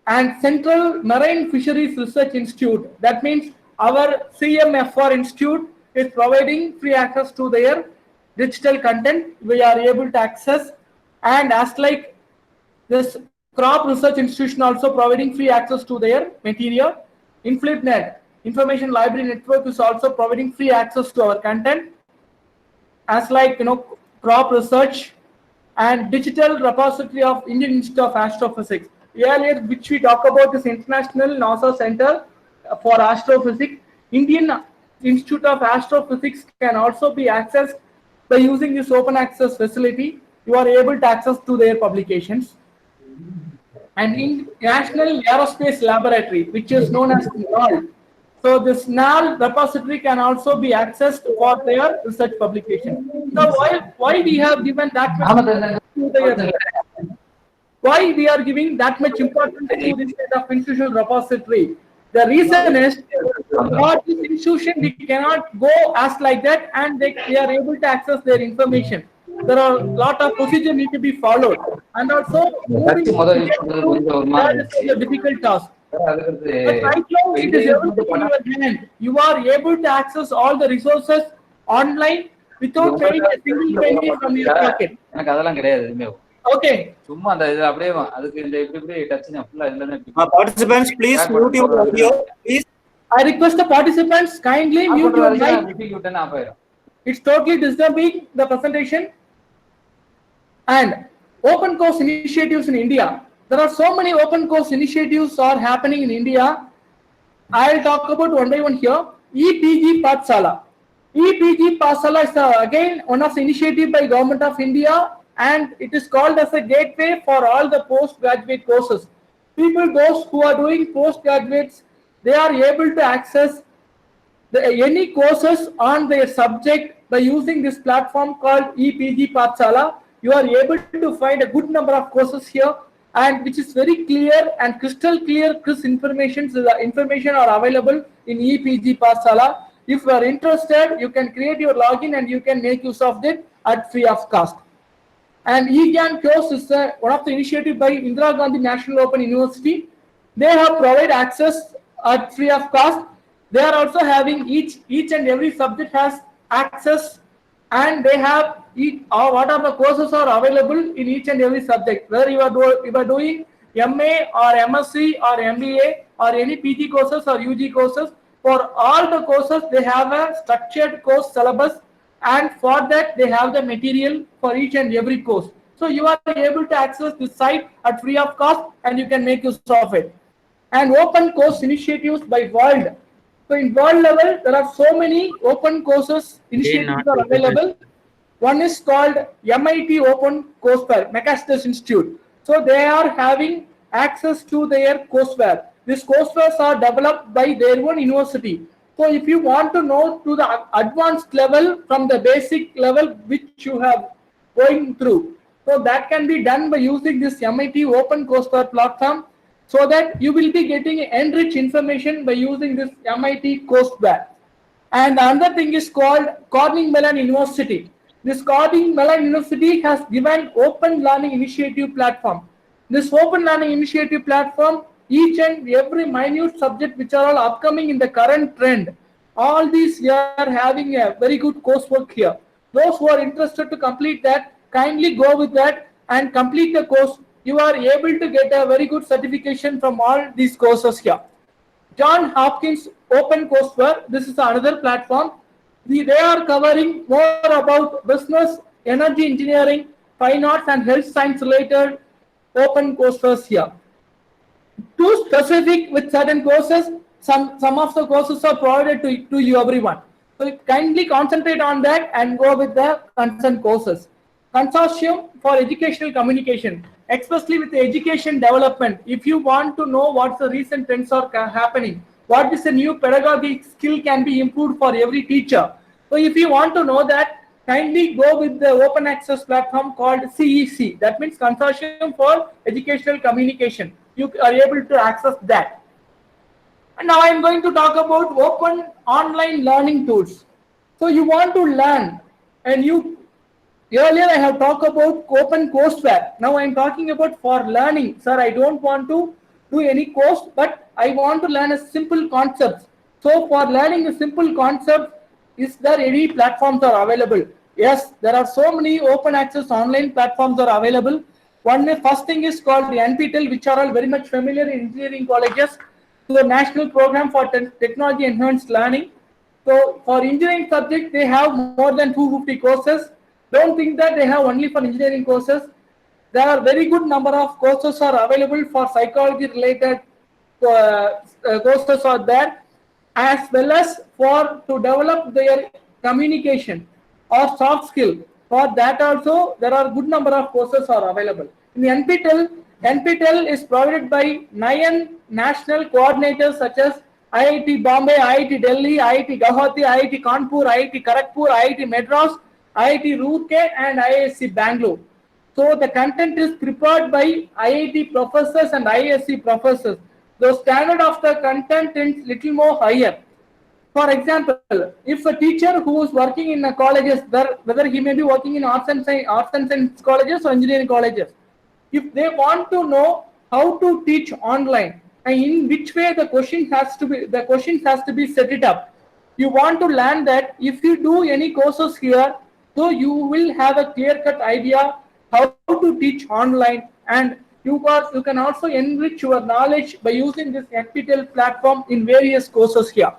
And Central Marine Fisheries Research Institute, that means our CMFR Institute is providing free access to their digital content. We are able to access, and as like this Crop Research Institution also providing free access to their material. InfluentNet, Information Library Network, is also providing free access to our content, as like Crop Research and Digital Repository of Indian Institute of Astrophysics. Earlier, which we talk about, is International NASA Center for Astrophysics. Indian Institute of Astrophysics can also be accessed by using this open access facility. You are able to access to their publications. And in National Aerospace Laboratory, which is known as NAL. So this NAL repository can also be accessed for their research publication. So why we have given that much to their, why we are giving that much importance to this kind of institutional repository? The reason is, for this institution, we cannot go as like that, and they are able to access their information. There are a lot of procedures need to be followed, and also moving that is a difficult task. But right now, it is everything in your hand. You are able to access all the resources online without paying a single penny from your pocket. Okay. Participants, please mute your audio. Please. I request the participants kindly mute your mic. It's totally disturbing the presentation. And open course initiatives in India. There are so many open course initiatives are happening in India. I'll talk about one by one here. EPG Pathsala. EPG Pathsala is again one of the initiative by Government of India, and it is called as a gateway for all the postgraduate courses. People, those who are doing postgraduates, they are able to access any courses on their subject by using this platform called EPG Pathsala. You are able to find a good number of courses here, and which is very clear and crystal clear. Crisp information are available in EPG Pathsala. If you are interested, you can create your login and you can make use of it at free of cost. And eGyan course is one of the initiative by Indira Gandhi National Open University. They have provided access at free of cost. They are also having each and every subject has access, and they have what are the courses are available in each and every subject. Whether you are doing MA or MSc or MBA or any PG courses or UG courses, for all the courses they have a structured course syllabus, and for that they have the material for each and every course. So you are able to access this site at free of cost, and you can make use of it. And open course initiatives by world. So in world level, there are so many open courses initiatives are available. One is called MIT Open Courseware, Massachusetts Institute. So they are having access to their courseware. These courseware are developed by their own university. So if you want to know to the advanced level from the basic level which you have going through, so that can be done by using this MIT Open Courseware platform, so that you will be getting enriched information by using this MIT courseware. And another thing is called Carnegie Mellon University. This Carnegie Mellon University has given Open Learning Initiative platform. This Open Learning Initiative platform, each and every minute subject which are all upcoming in the current trend, all these we are having a very good coursework here. Those who are interested to complete that, kindly go with that and complete the course. You are able to get a very good certification from all these courses here. John Hopkins OpenCourseWare, this is another platform. They are covering more about business, energy engineering, fine arts and health science related open courses here. Too specific with certain courses, some of the courses are provided to you everyone. So kindly concentrate on that and go with the concerned courses. Consortium for Educational Communication, especially with the education development. If you want to know what the recent trends are happening, what is the new pedagogic skill can be improved for every teacher. So if you want to know that, kindly go with the open access platform called CEC. That means Consortium for Educational Communication. You are able to access that. And now I am going to talk about open online learning tools. So you want to learn, and earlier I have talked about OpenCourseWare. Now I am talking about for learning. Sir, I don't want to do any course, but I want to learn a simple concept. So for learning a simple concept, is there any platforms are available? Yes, there are so many open access online platforms are available. First thing is called the NPTEL, which are all very much familiar in engineering colleges. So the National Program for Technology Enhanced Learning. So for engineering subject, they have more than 250 courses. Don't think that they have only for engineering courses. There are very good number of courses are available for psychology related courses are there, as well as for to develop their communication or soft skill. For that also, there are good number of courses are available. In the NPTEL is provided by 9 national coordinators such as IIT Bombay, IIT Delhi, IIT Guwahati, IIT Kanpur, IIT Kharagpur, IIT Madras, IIT Roorkee and IISc Bangalore. So the content is prepared by IIT professors and IISc professors. The standard of the content is little more higher. For example, if a teacher who is working in a colleges, whether he may be working in arts and science colleges or engineering colleges, if they want to know how to teach online and in which way the questions has to be set it up, you want to learn that. If you do any courses here, so you will have a clear-cut idea how to teach online, and you can also enrich your knowledge by using this NPTEL platform in various courses here.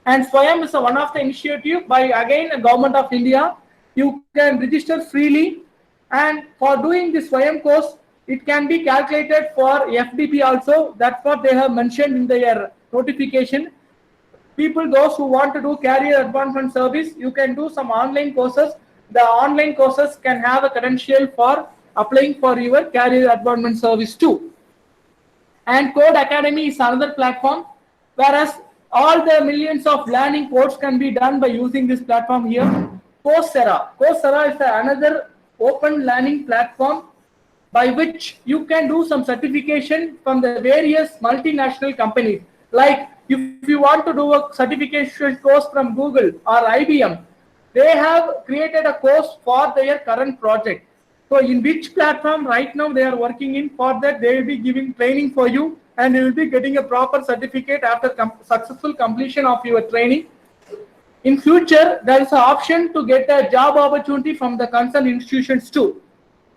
And Swayam is one of the initiative by again the Government of India. You can register freely, and for doing this Swayam course, it can be calculated for FDP also. That's what they have mentioned in their notification. People, those who want to do career advancement service, you can do some online courses. The online courses can have a credential for applying for your career advancement service too. And Code Academy is another platform, whereas all the millions of learning codes can be done by using this platform here. Coursera is another open learning platform by which you can do some certification from the various multinational companies. Like if you want to do a certification course from Google or IBM, they have created a course for their current project. So in which platform right now they are working in, for that they will be giving training for you, and you will be getting a proper certificate after successful completion of your training. In future, there is an option to get a job opportunity from the concerned institutions too.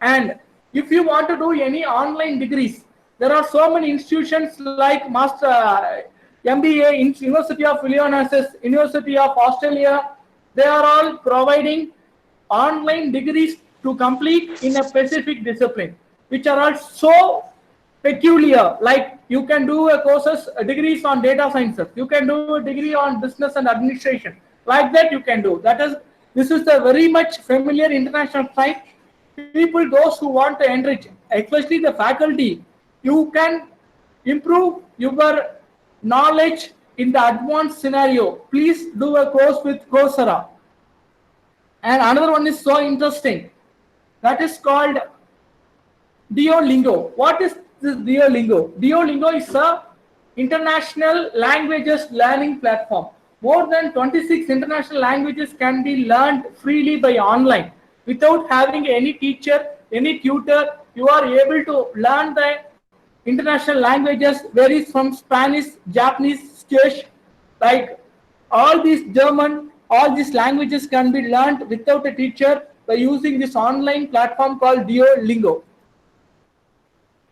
And if you want to do any online degrees, there are so many institutions like Master MBA in University of Illinois, University of Australia. They are all providing online degrees to complete in a specific discipline, which are all so peculiar. Like you can do degrees on data sciences. You can do a degree on business and administration. Like that you can do. This is a very much familiar international site. People, those who want to enrich, especially the faculty, you can improve your knowledge in the advanced scenario. Please do a course with Coursera. And another one is so interesting. That is called Duolingo. What is this Duolingo? Duolingo is a international languages learning platform. More than 26 international languages can be learned freely by online without having any teacher, any tutor. You are able to learn the international languages varies from Spanish, Japanese, Czech, like all these German, all these languages can be learned without a teacher by using this online platform called Duolingo.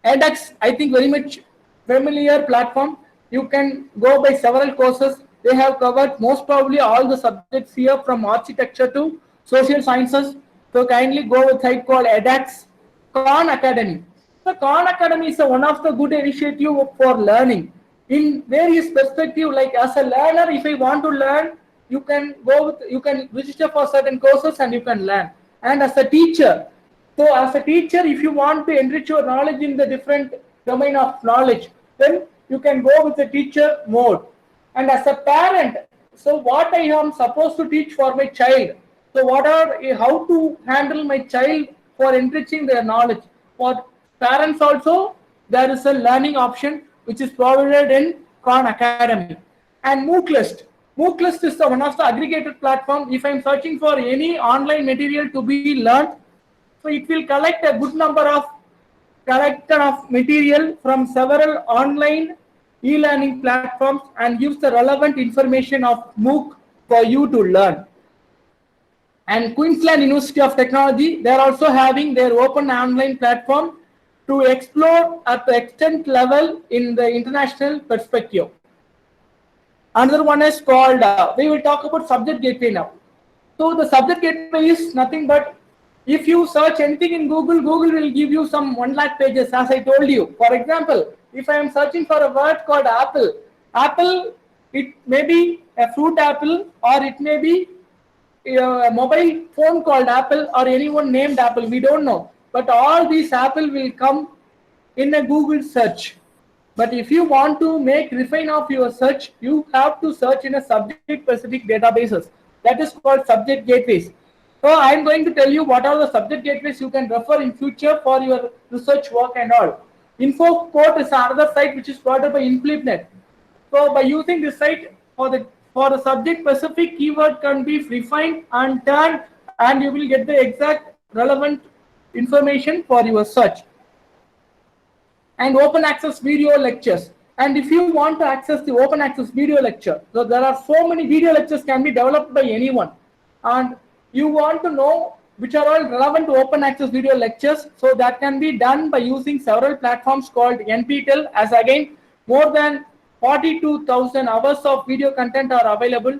edX, I think very much familiar platform. You can go by several courses. They have covered most probably all the subjects here from architecture to social sciences. So kindly go with site called edX. Khan Academy. The Khan Academy is one of the good initiative for learning in various perspective. Like as a learner, if I want to learn, you can go with, you can register for certain courses and you can learn. And as a teacher, so as a teacher, if you want to enrich your knowledge in the different domain of knowledge, then you can go with the teacher mode. And as a parent, so what I am supposed to teach for my child. So what are, how to handle my child for enriching their knowledge. For parents also, there is a learning option which is provided in Khan Academy. And MOOClist. MOOClist is one of the aggregated platform. If I am searching for any online material to be learned, so it will collect a good number of collection of material from several online e-learning platforms and gives the relevant information of MOOC for you to learn. And Queensland University of Technology, they are also having their open online platform to explore at the extent level in the international perspective. Another one is called, we will talk about subject gateway now. So the subject gateway is nothing but if you search anything in Google, Google will give you some 1 lakh pages, as I told you. For example, if I am searching for a word called apple, apple, it may be a fruit apple or it may be a mobile phone called Apple or anyone named Apple, we don't know. But all these Apple will come in a Google search. But if you want to make refine of your search, you have to search in a subject specific databases. That is called subject gateways. So I am going to tell you what are the subject gateways you can refer in future for your research work and all. InfoQuote is another site which is provided by InflipNet. So by using this site for a subject specific keyword can be refined and turned and you will get the exact relevant information for your search. And open access video lectures. And if you want to access the open access video lecture, so there are so many video lectures can be developed by anyone. And you want to know which are all relevant to open access video lectures. So that can be done by using several platforms called NPTEL, as again, more than 42,000 hours of video content are available.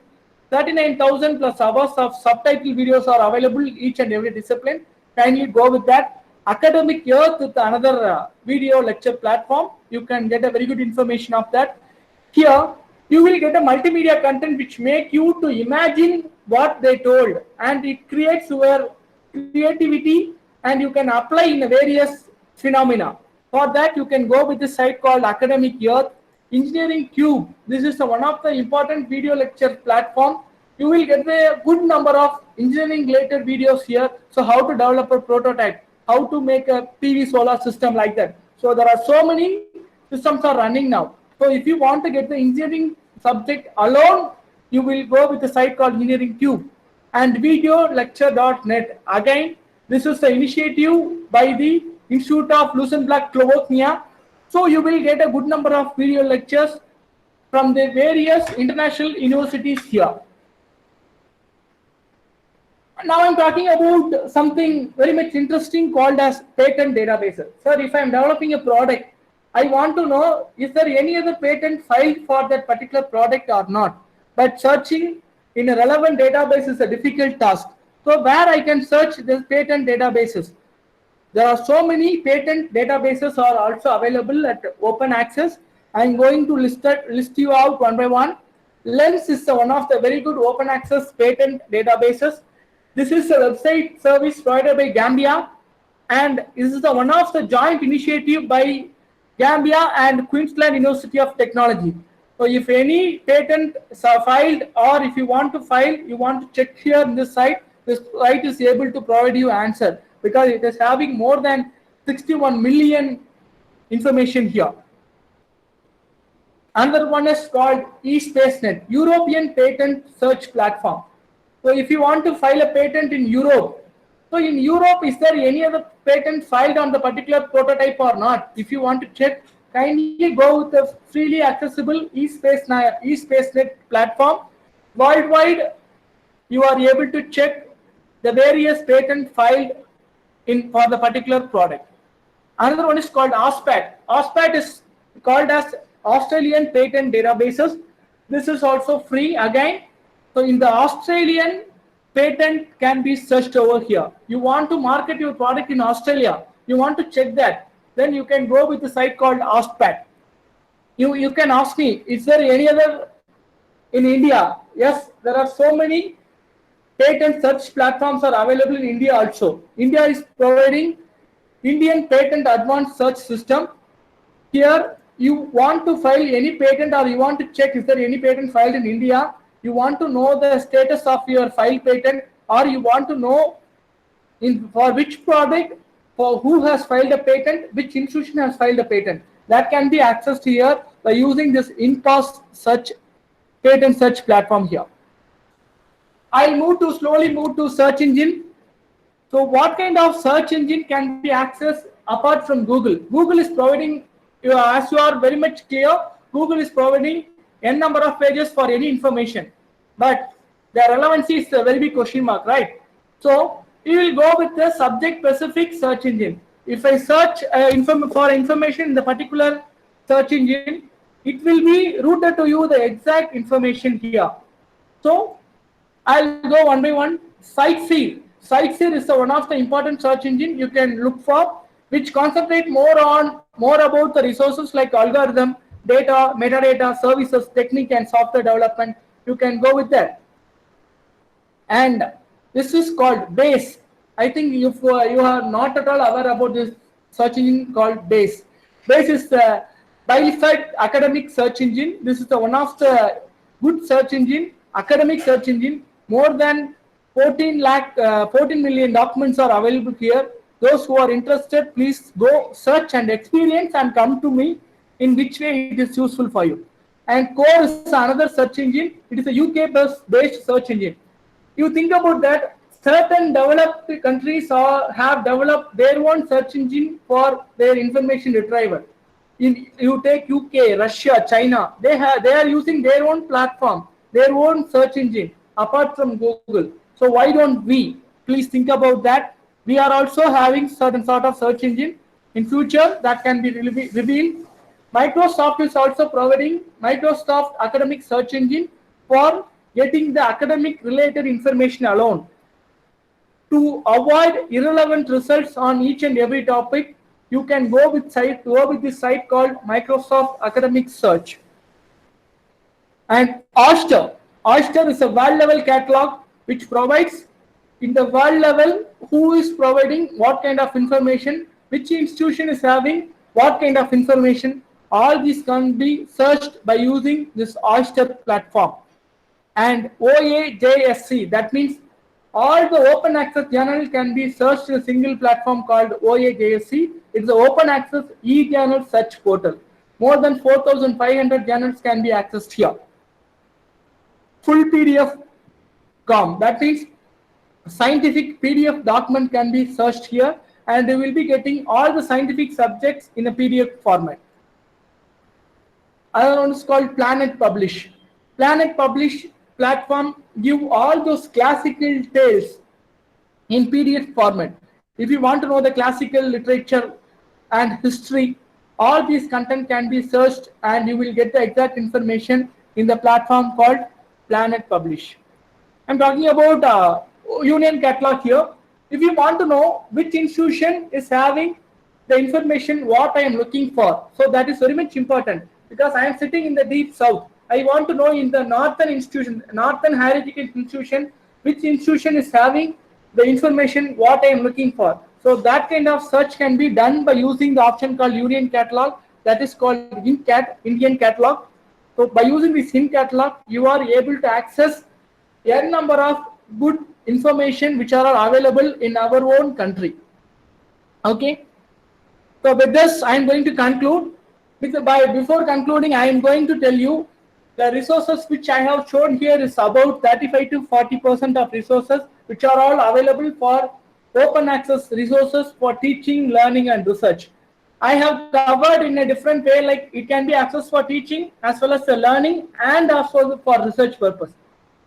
39,000 plus hours of subtitle videos are available each and every discipline. Kindly go with that. Academic Earth with another video lecture platform. You can get a very good information of that. Here, you will get a multimedia content which make you to imagine what they told, and it creates your creativity and you can apply in various phenomena. For that, you can go with the site called Academic Earth. Engineering Cube. This is one of the important video lecture platform. You will get a good number of engineering related videos here. So how to develop a prototype, how to make a PV solar system like that. So there are so many systems are running now. So if you want to get the engineering subject alone, you will go with the site called Engineering Cube. And videolecture.net. Again, this is the initiative by the Institute of Luxembourg Slovakia. So you will get a good number of video lectures from the various international universities here. Now I'm talking about something very much interesting called as patent databases. Sir, if I'm developing a product, I want to know is there any other patent filed for that particular product or not. But searching in a relevant database is a difficult task. So where I can search the patent databases? There are so many patent databases are also available at open access. I'm going to list you out one by one. Lens is one of the very good open access patent databases. This is a website service provided by Gambia, and this is one of the joint initiative by Gambia and Queensland University of Technology. So if any patent is filed or if you want to file, you want to check here in this site is able to provide you answer because it is having more than 61 million information here. Another one is called eSpaceNet, European Patent Search Platform. So if you want to file a patent in Europe, so in Europe, is there any other patent filed on the particular prototype or not? If you want to check, kindly go with the freely accessible eSpaceNet platform. Worldwide, you are able to check the various patents filed in for the particular product. Another one is called OSPAT. OSPAT is called as Australian Patent Databases. This is also free again. So in the Australian patent can be searched over here. You want to market your product in Australia, you want to check that, then you can go with the site called OSPAT. You can ask me, is there any other in India? Yes, there are so many patent search platforms are available in India also. India is providing Indian Patent Advanced Search System. Here you want to file any patent or you want to check is there any patent filed in India, you want to know the status of your filed patent, or you want to know for which product, for who has filed a patent, which institution has filed a patent. That can be accessed here by using this InPass search patent search platform here. I'll slowly move to search engine. So what kind of search engine can be accessed apart from Google? Google is providing, as you are very much clear, Google is providing n number of pages for any information, but the relevancy is a very big question mark, right? So we will go with the subject specific search engine. If I search for information in the particular search engine, it will be routed to you the exact information here. So I'll go one by one. Sightseer. Sightseer is one of the important search engine you can look for, which concentrate more about the resources like algorithm, data, metadata, services, technique, and software development. You can go with that. And this is called Base. I think you are not at all aware about this search engine called Base. Base is the Bielefeld academic search engine. This is one of the good search engine, academic search engine. More than 14 million documents are available here. Those who are interested, please go search and experience and come to me in which way it is useful for you. And Core is another search engine. It is a UK-based search engine. You think about that, certain developed countries have developed their own search engine for their information retrieval. You take UK, Russia, China, they are using their own platform, their own search engine apart from Google. So why don't we? Please think about that. We are also having certain sort of search engine in future that can be revealed. Microsoft is also providing Microsoft academic search engine for getting the academic related information alone. To avoid irrelevant results on each and every topic, you can go with this site called Microsoft Academic Search. And Oyster. Oyster is a world level catalog which provides in the world level who is providing what kind of information, which institution is having what kind of information. All these can be searched by using this Oyster platform. And OAJSC, that means all the open access journal can be searched in a single platform called OAJSC. It's an open access e-journal search portal. More than 4,500 journals can be accessed here. Full PDF.com, that means scientific PDF document can be searched here, and they will be getting all the scientific subjects in a PDF format. Another one is called Planet Publish. Planet Publish platform give all those classical tales in PDF format. If you want to know the classical literature and history, all these content can be searched and you will get the exact information in the platform called Planet Publish. I'm talking about Union Catalog here. If you want to know which institution is having the information what I am looking for, so that is very much important, because I am sitting in the deep south. I want to know in the northern institution, northern higher education institution, which institution is having the information what I am looking for. So that kind of search can be done by using the option called Union Catalog, that is called Indian Catalog. So by using this in catalog, you are able to access a number of good information which are available in our own country. Okay. So with this, I am going to conclude. Before concluding, I am going to tell you the resources which I have shown here is about 35 to 40% of resources which are all available for open access resources for teaching, learning, and research. I have covered in a different way, like it can be access for teaching as well as the learning and also for research purpose.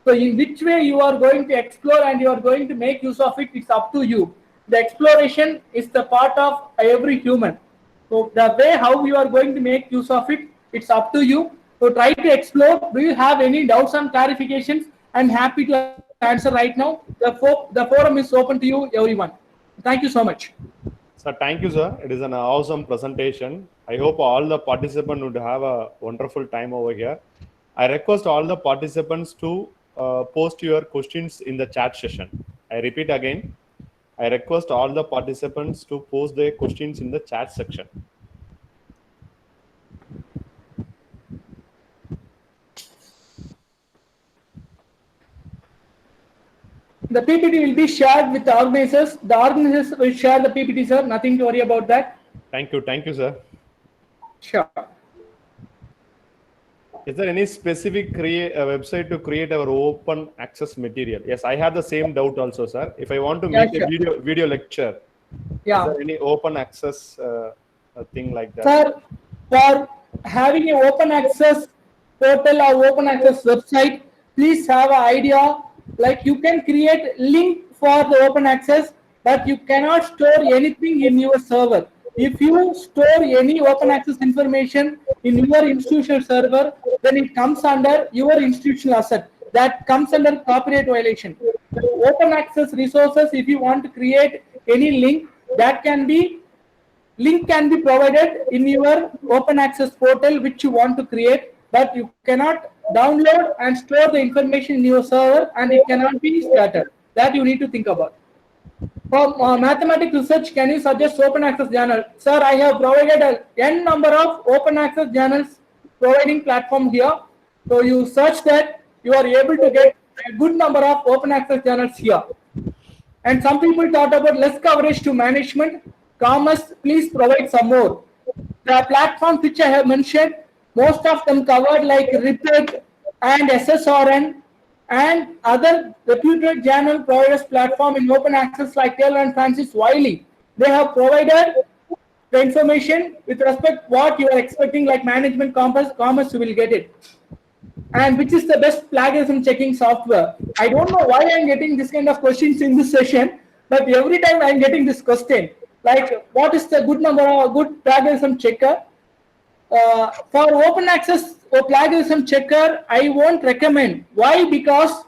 So in which way you are going to explore and you are going to make use of it, it's up to you. The exploration is the part of every human. So the way how you are going to make use of it, it's up to you. So try to explore. Do you have any doubts and clarifications? I'm happy to answer right now. The forum is open to you, everyone. Thank you so much. Sir, thank you, sir. It is an awesome presentation. I hope all the participants would have a wonderful time over here. I request all the participants to post your questions in the chat session. I repeat again, I request all the participants to post their questions in the chat section. The PPT will be shared with the organizers. The organizers will share the PPT, sir. Nothing to worry about that. Thank you, sir. Sure. Is there any specific website to create our open access material? Yes, I have the same doubt also, sir. If I want to make a video lecture, is there any open access thing like that? Sir, for having an open access portal or open access website, please have an idea. Like you can create link for the open access, but you cannot store anything in your server. If you store any open access information in your institutional server, then it comes under your institutional asset. That comes under copyright violation. So open access resources, if you want to create any link, link can be provided in your open access portal which you want to create, but you cannot download and store the information in your server and it cannot be scattered. That you need to think about. For mathematics research, can you suggest open access journal? Sir, I have provided a n number of open access journals providing platform here. So you search that, you are able to get a good number of open access journals here. And some people talked about less coverage to management. Commerce, please provide some more. The platforms which I have mentioned, most of them covered like RIPET and SSRN and other reputed journal providers platform in open access like Taylor and Francis Wiley. They have provided the information with respect what you are expecting, like management, commerce, you will get it. And which is the best plagiarism checking software? I don't know why I'm getting this kind of questions in this session, but every time I'm getting this question, like what is the good number or good plagiarism checker? For open access or plagiarism checker, I won't recommend. Why? Because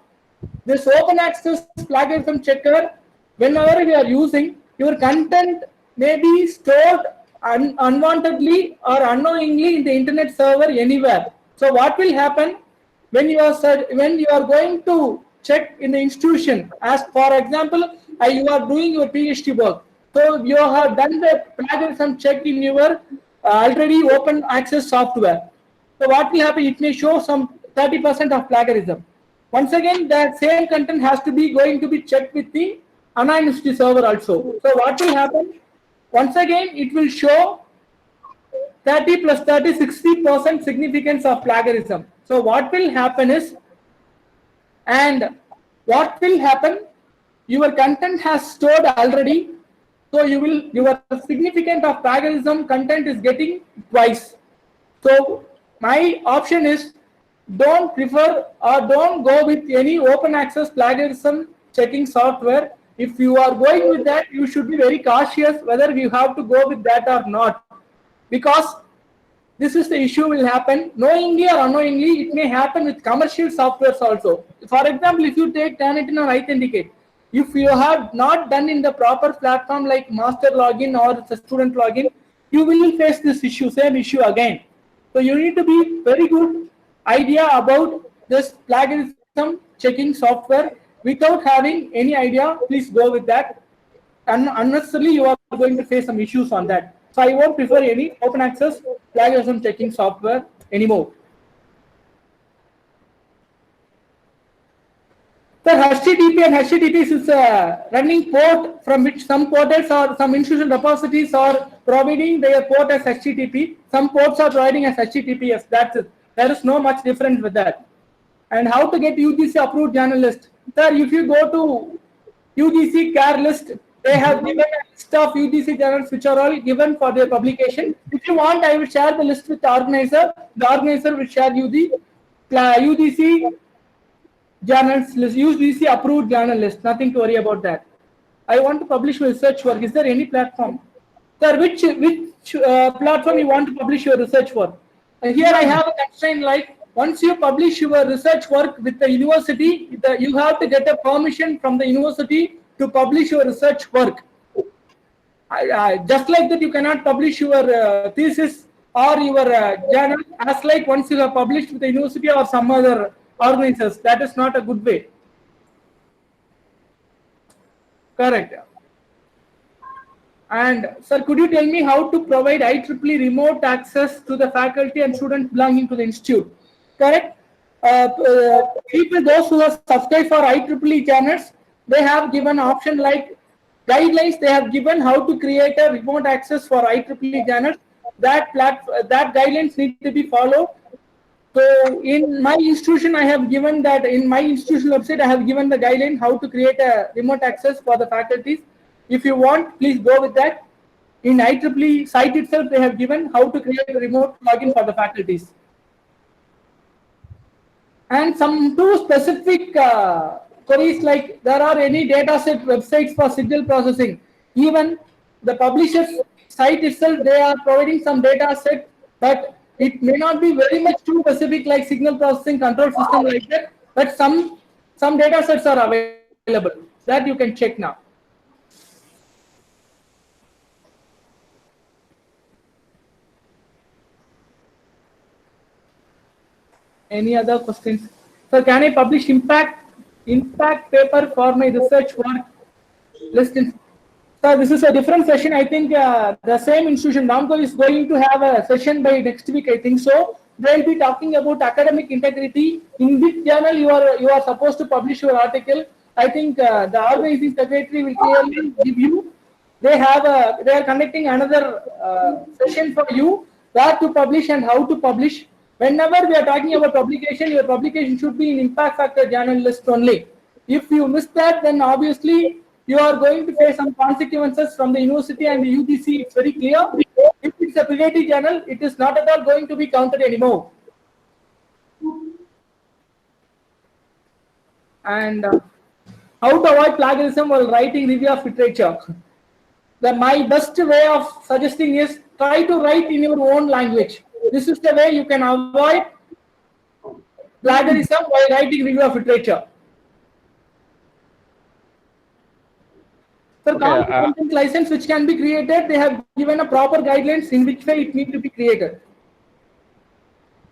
this open access plagiarism checker, whenever you are using, your content may be stored unwantedly or unknowingly in the internet server anywhere. So what will happen when you are going to check in the institution? As for example, you are doing your PhD work. So you have done the plagiarism check in your already open access software. So what will happen? It may show some 30% of plagiarism. Once again, that same content has to be going to be checked with the anonymity server also. So what will happen? Once again, it will show 30 plus 30, 60% significance of plagiarism. So what will happen is, your content has stored already. So your significance of plagiarism content is getting twice. So my option is don't prefer or don't go with any open access plagiarism checking software. If you are going with that, you should be very cautious whether you have to go with that or not, because this is the issue will happen knowingly or unknowingly. It may happen with commercial softwares also. For example, if you take Turnitin or Authenticate, if you have not done in the proper platform like master login or the student login, you will face this issue, same issue again. So you need to be very good idea about this plagiarism checking software. Without having any idea, please go with that. And unnecessarily, you are going to face some issues on that. So I won't prefer any open access plagiarism checking software anymore. The HTTP and HTTPS is a running port from which some portals or some institutional repositories are providing their port as HTTP. Some ports are providing as HTTPS. That's it. There is no much difference with that. And how to get UGC approved journal list? Sir, if you go to UGC CARE list, they have given a list of UGC journals which are all given for their publication. If you want, I will share the list with the organizer. The organizer will share you the UGC journals list, UGC approved journal list. Nothing to worry about that. I want to publish my research work. Is there any platform? Sir, which platform you want to publish your research work? Here I have a constraint like once you publish your research work with the university, you have to get a permission from the university to publish your research work. Just like that, you cannot publish your thesis or your journal as like once you have published with the university or some other organizers. That is not a good way. Correct. And sir, could you tell me how to provide IEEE remote access to the faculty and students belonging to the institute? Correct. People, those who have subscribed for IEEE channels, they have given option like guidelines. They have given how to create a remote access for IEEE channels. That guidelines need to be followed. So in my institution, I have given that in my institutional website, I have given the guideline how to create a remote access for the faculties. If you want, please go with that. In IEEE site itself, they have given how to create a remote login for the faculties. And some two specific queries like there are any dataset websites for signal processing. Even the publisher's site itself, they are providing some data set, but it may not be very much too specific like signal processing control system like that, but some data sets are available that you can check now. Any other questions? So can I publish impact paper for my research work? Listen, so this is a different session. I think the same institution, Ramco, is going to have a session by next week. I think so. They will be talking about academic integrity. In which journal you are supposed to publish your article. I think the organizing secretary will clearly give you. They are conducting another session for you where to publish and how to publish. Whenever we are talking about publication, your publication should be in impact factor journal list only. If you miss that, then obviously you are going to face some consequences from the university and the UGC. It's very clear. If it's a priority journal, it is not at all going to be counted anymore. And how to avoid plagiarism while writing review of literature? My best way of suggesting is try to write in your own language. This is the way you can avoid plagiarism while writing review of literature. For content license which can be created, they have given a proper guidelines in which way it needs to be created.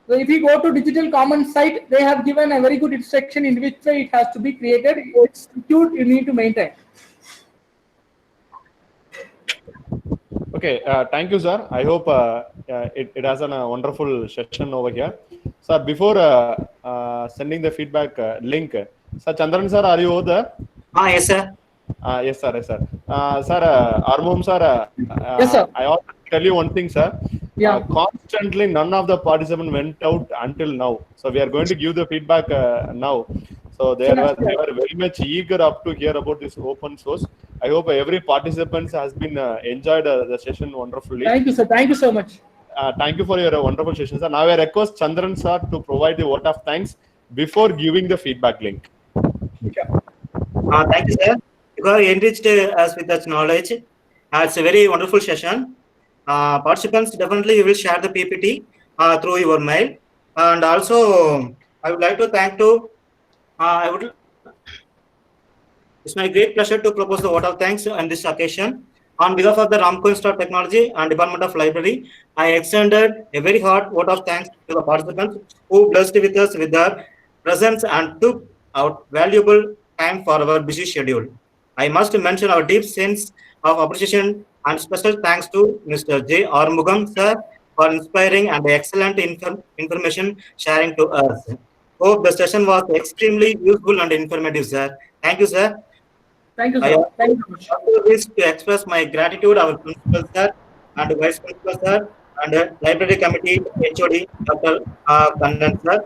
So if you go to Digital Commons site, they have given a very good instruction in which way it has to be created. It's cute, you need to maintain. Okay, thank you, sir. I hope it has a wonderful session over here. Sir, before sending the feedback link, Sir Chandran sir, are you over there? Yes, sir. Yes, sir. Yes, sir. Sir, Armugham sir. Yes, sir. I want to tell you one thing, sir. Yeah. Constantly, none of the participants went out until now. So we are going to give the feedback now. So they were very much eager up to hear about this open source. I hope every participant has been enjoyed the session wonderfully. Thank you, sir. Thank you so much. Thank you for your wonderful session, sir. Now I request Chandran sir to provide the vote of thanks before giving the feedback link. Thank you, sir. You have enriched us with that knowledge. It's a very wonderful session. Participants, definitely you will share the PPT through your mail. And also, I would like to thank to, it's my great pleasure to propose the vote of thanks on this occasion. On behalf of the Ramco Institute of Technology and Department of Library, I extended a very hard vote of thanks to the participants who blessed with us with their presence and took out valuable time for our busy schedule. I must mention our deep sense of appreciation and special thanks to Mr. J. Armugham, sir, for inspiring and excellent information sharing to us. Hope the session was extremely useful and informative, sir. Thank you, sir. Thank you, I sir. Thank you so much. also wish to express my gratitude our principal sir and vice principal sir and library committee HOD Dr. Kannan sir.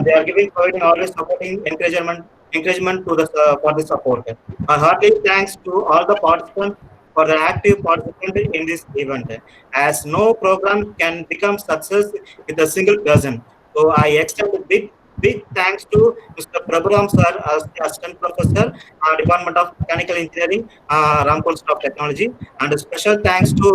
They are providing always supporting encouragement to the for the support. Heartily thanks to all the participants for the active participant in this event. As no program can become success with a single person. So I extend a big thanks to Mr. Prabhuram sir as the assistant professor, Department of Mechanical Engineering, Rampur Stock Technology, and a special thanks to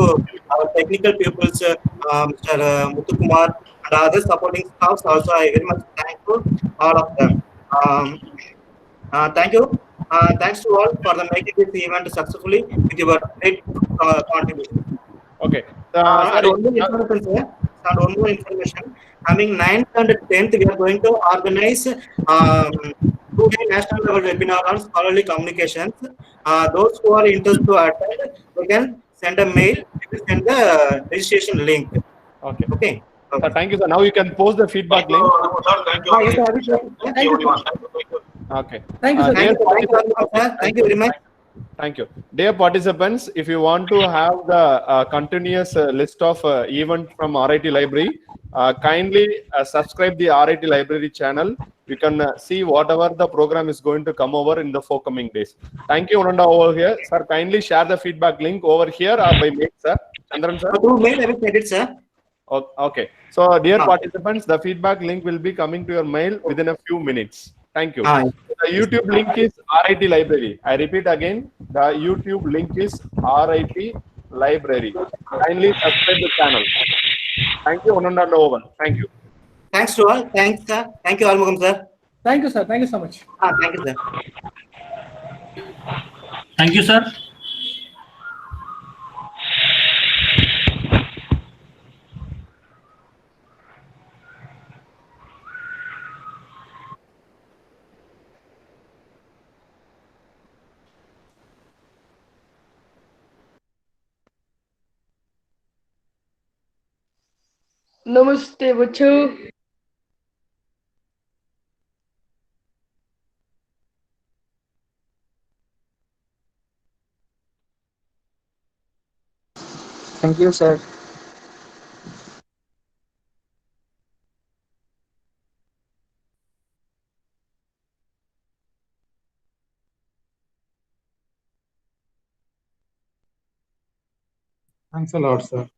our technical pupils, Mr. Muthukumar and other supporting staffs. Also, I very much thankful all of them. Um, Thank you. Thanks to all for the making this event successfully with your great contribution. Okay. And Sorry. one more information, sir. And one more information. Coming 9th and 10th, we are going to organize two-day national level webinar on scholarly communications. Those who are interested to attend, they can send a mail. We will send the registration link. Okay. Okay. Sir, thank you, sir. Now you can post the feedback link. Yes, sir. I will share. Thank you, sir. Okay. Thank you, sir. Thank you. Thank you, very much, sir. Thank you very much. Thank you. Dear participants, if you want to have the continuous list of event from RIT Library, kindly subscribe the RIT Library channel. You can see whatever the program is going to come over in the forthcoming days. Thank you, Ananda, over here. Sir, kindly share the feedback link over here or by mail, sir. Chandran, sir. Through mail, I will send it, sir. Okay. So, dear participants, the feedback link will be coming to your mail within a few minutes. Thank you. The YouTube link is RIT Library. I repeat again, the YouTube link is RIT Library. Kindly subscribe the channel. Thank you, Ananda and over. Thank you. Thanks to all. Thanks, sir. Thank you, Almugam, sir. Thank you, sir. Thank you so much. Thank you, sir. Thank you, sir. नमस्ते बच्चों। Thank you, sir. Thanks a lot, sir.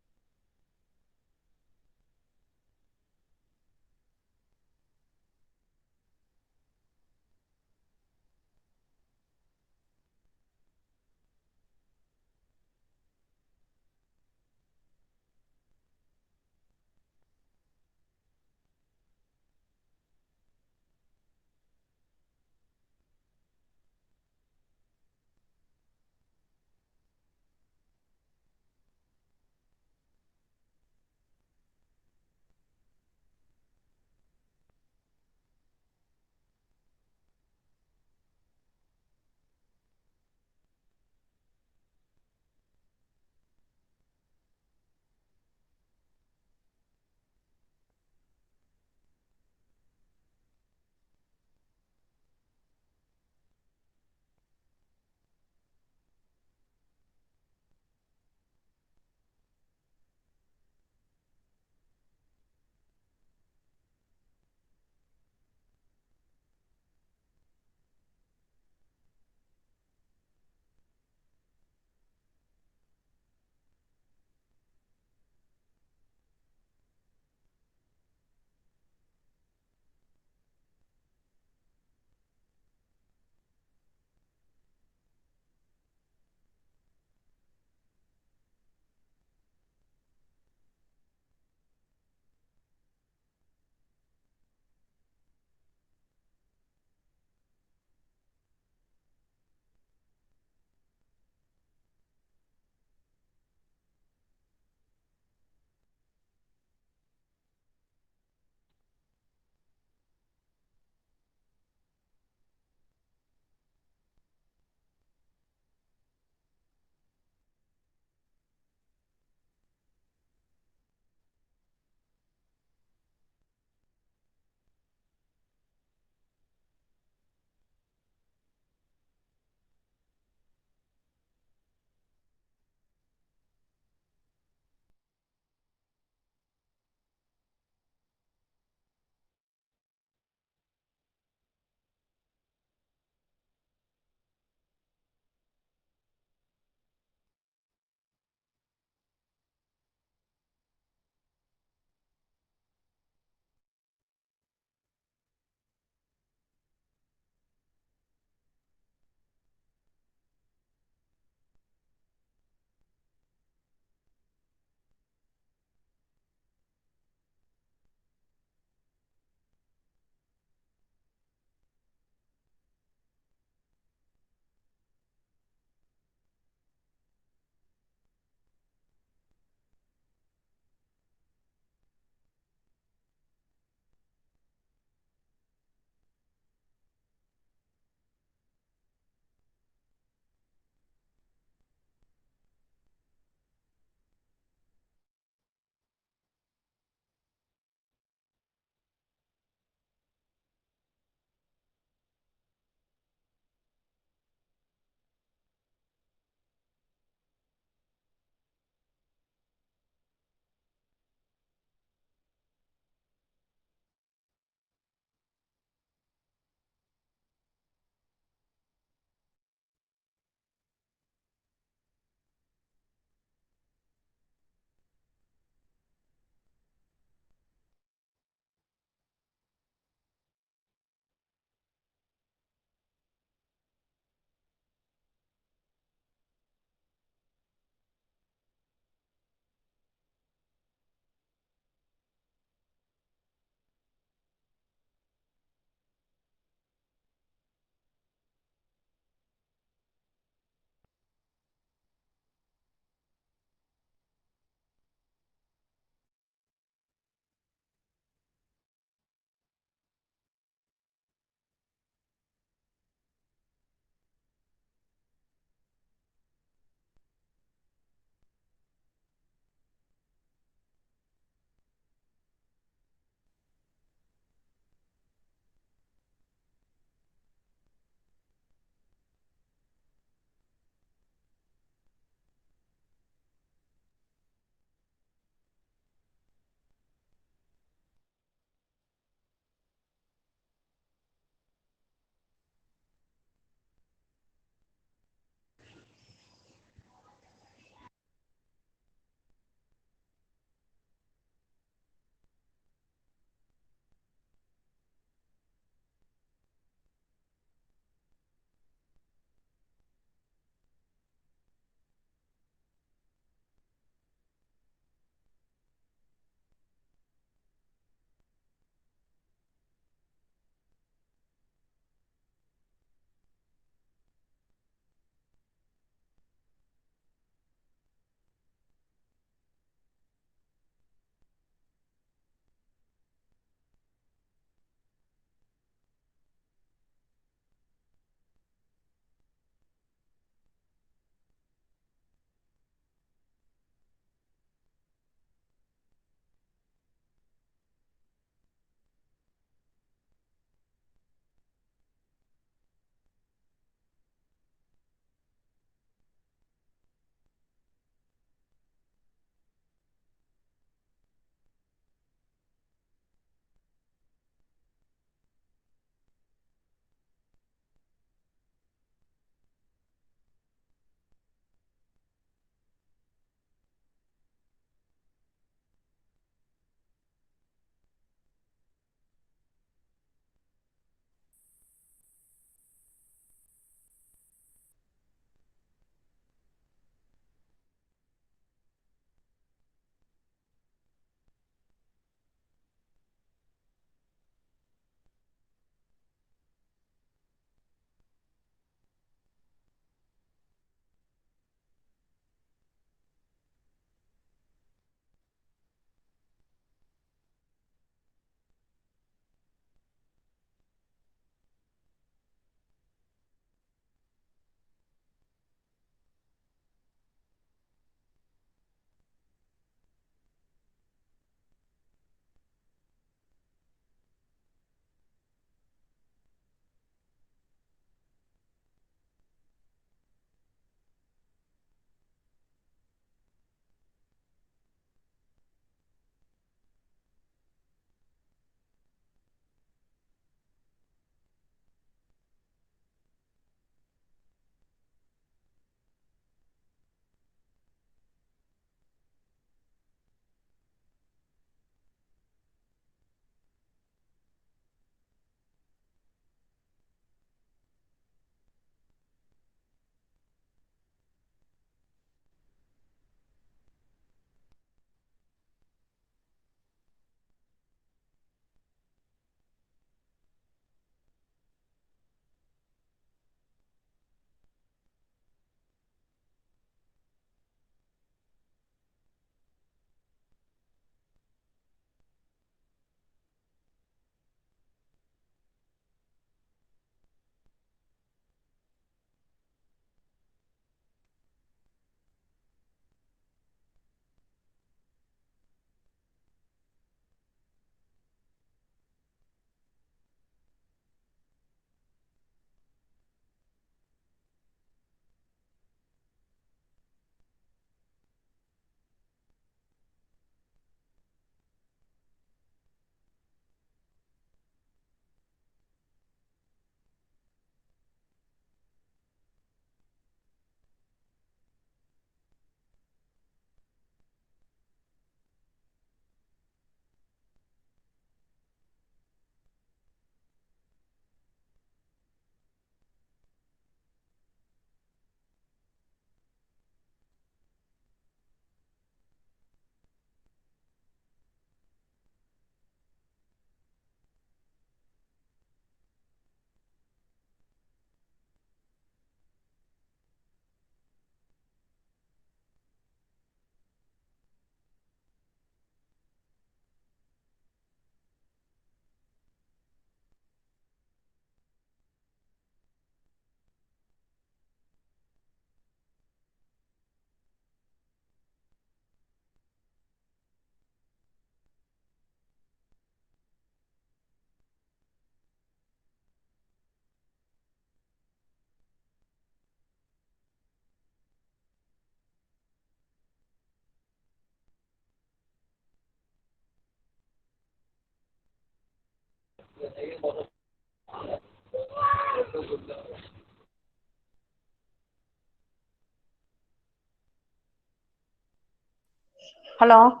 Hello.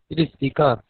It is Tikar.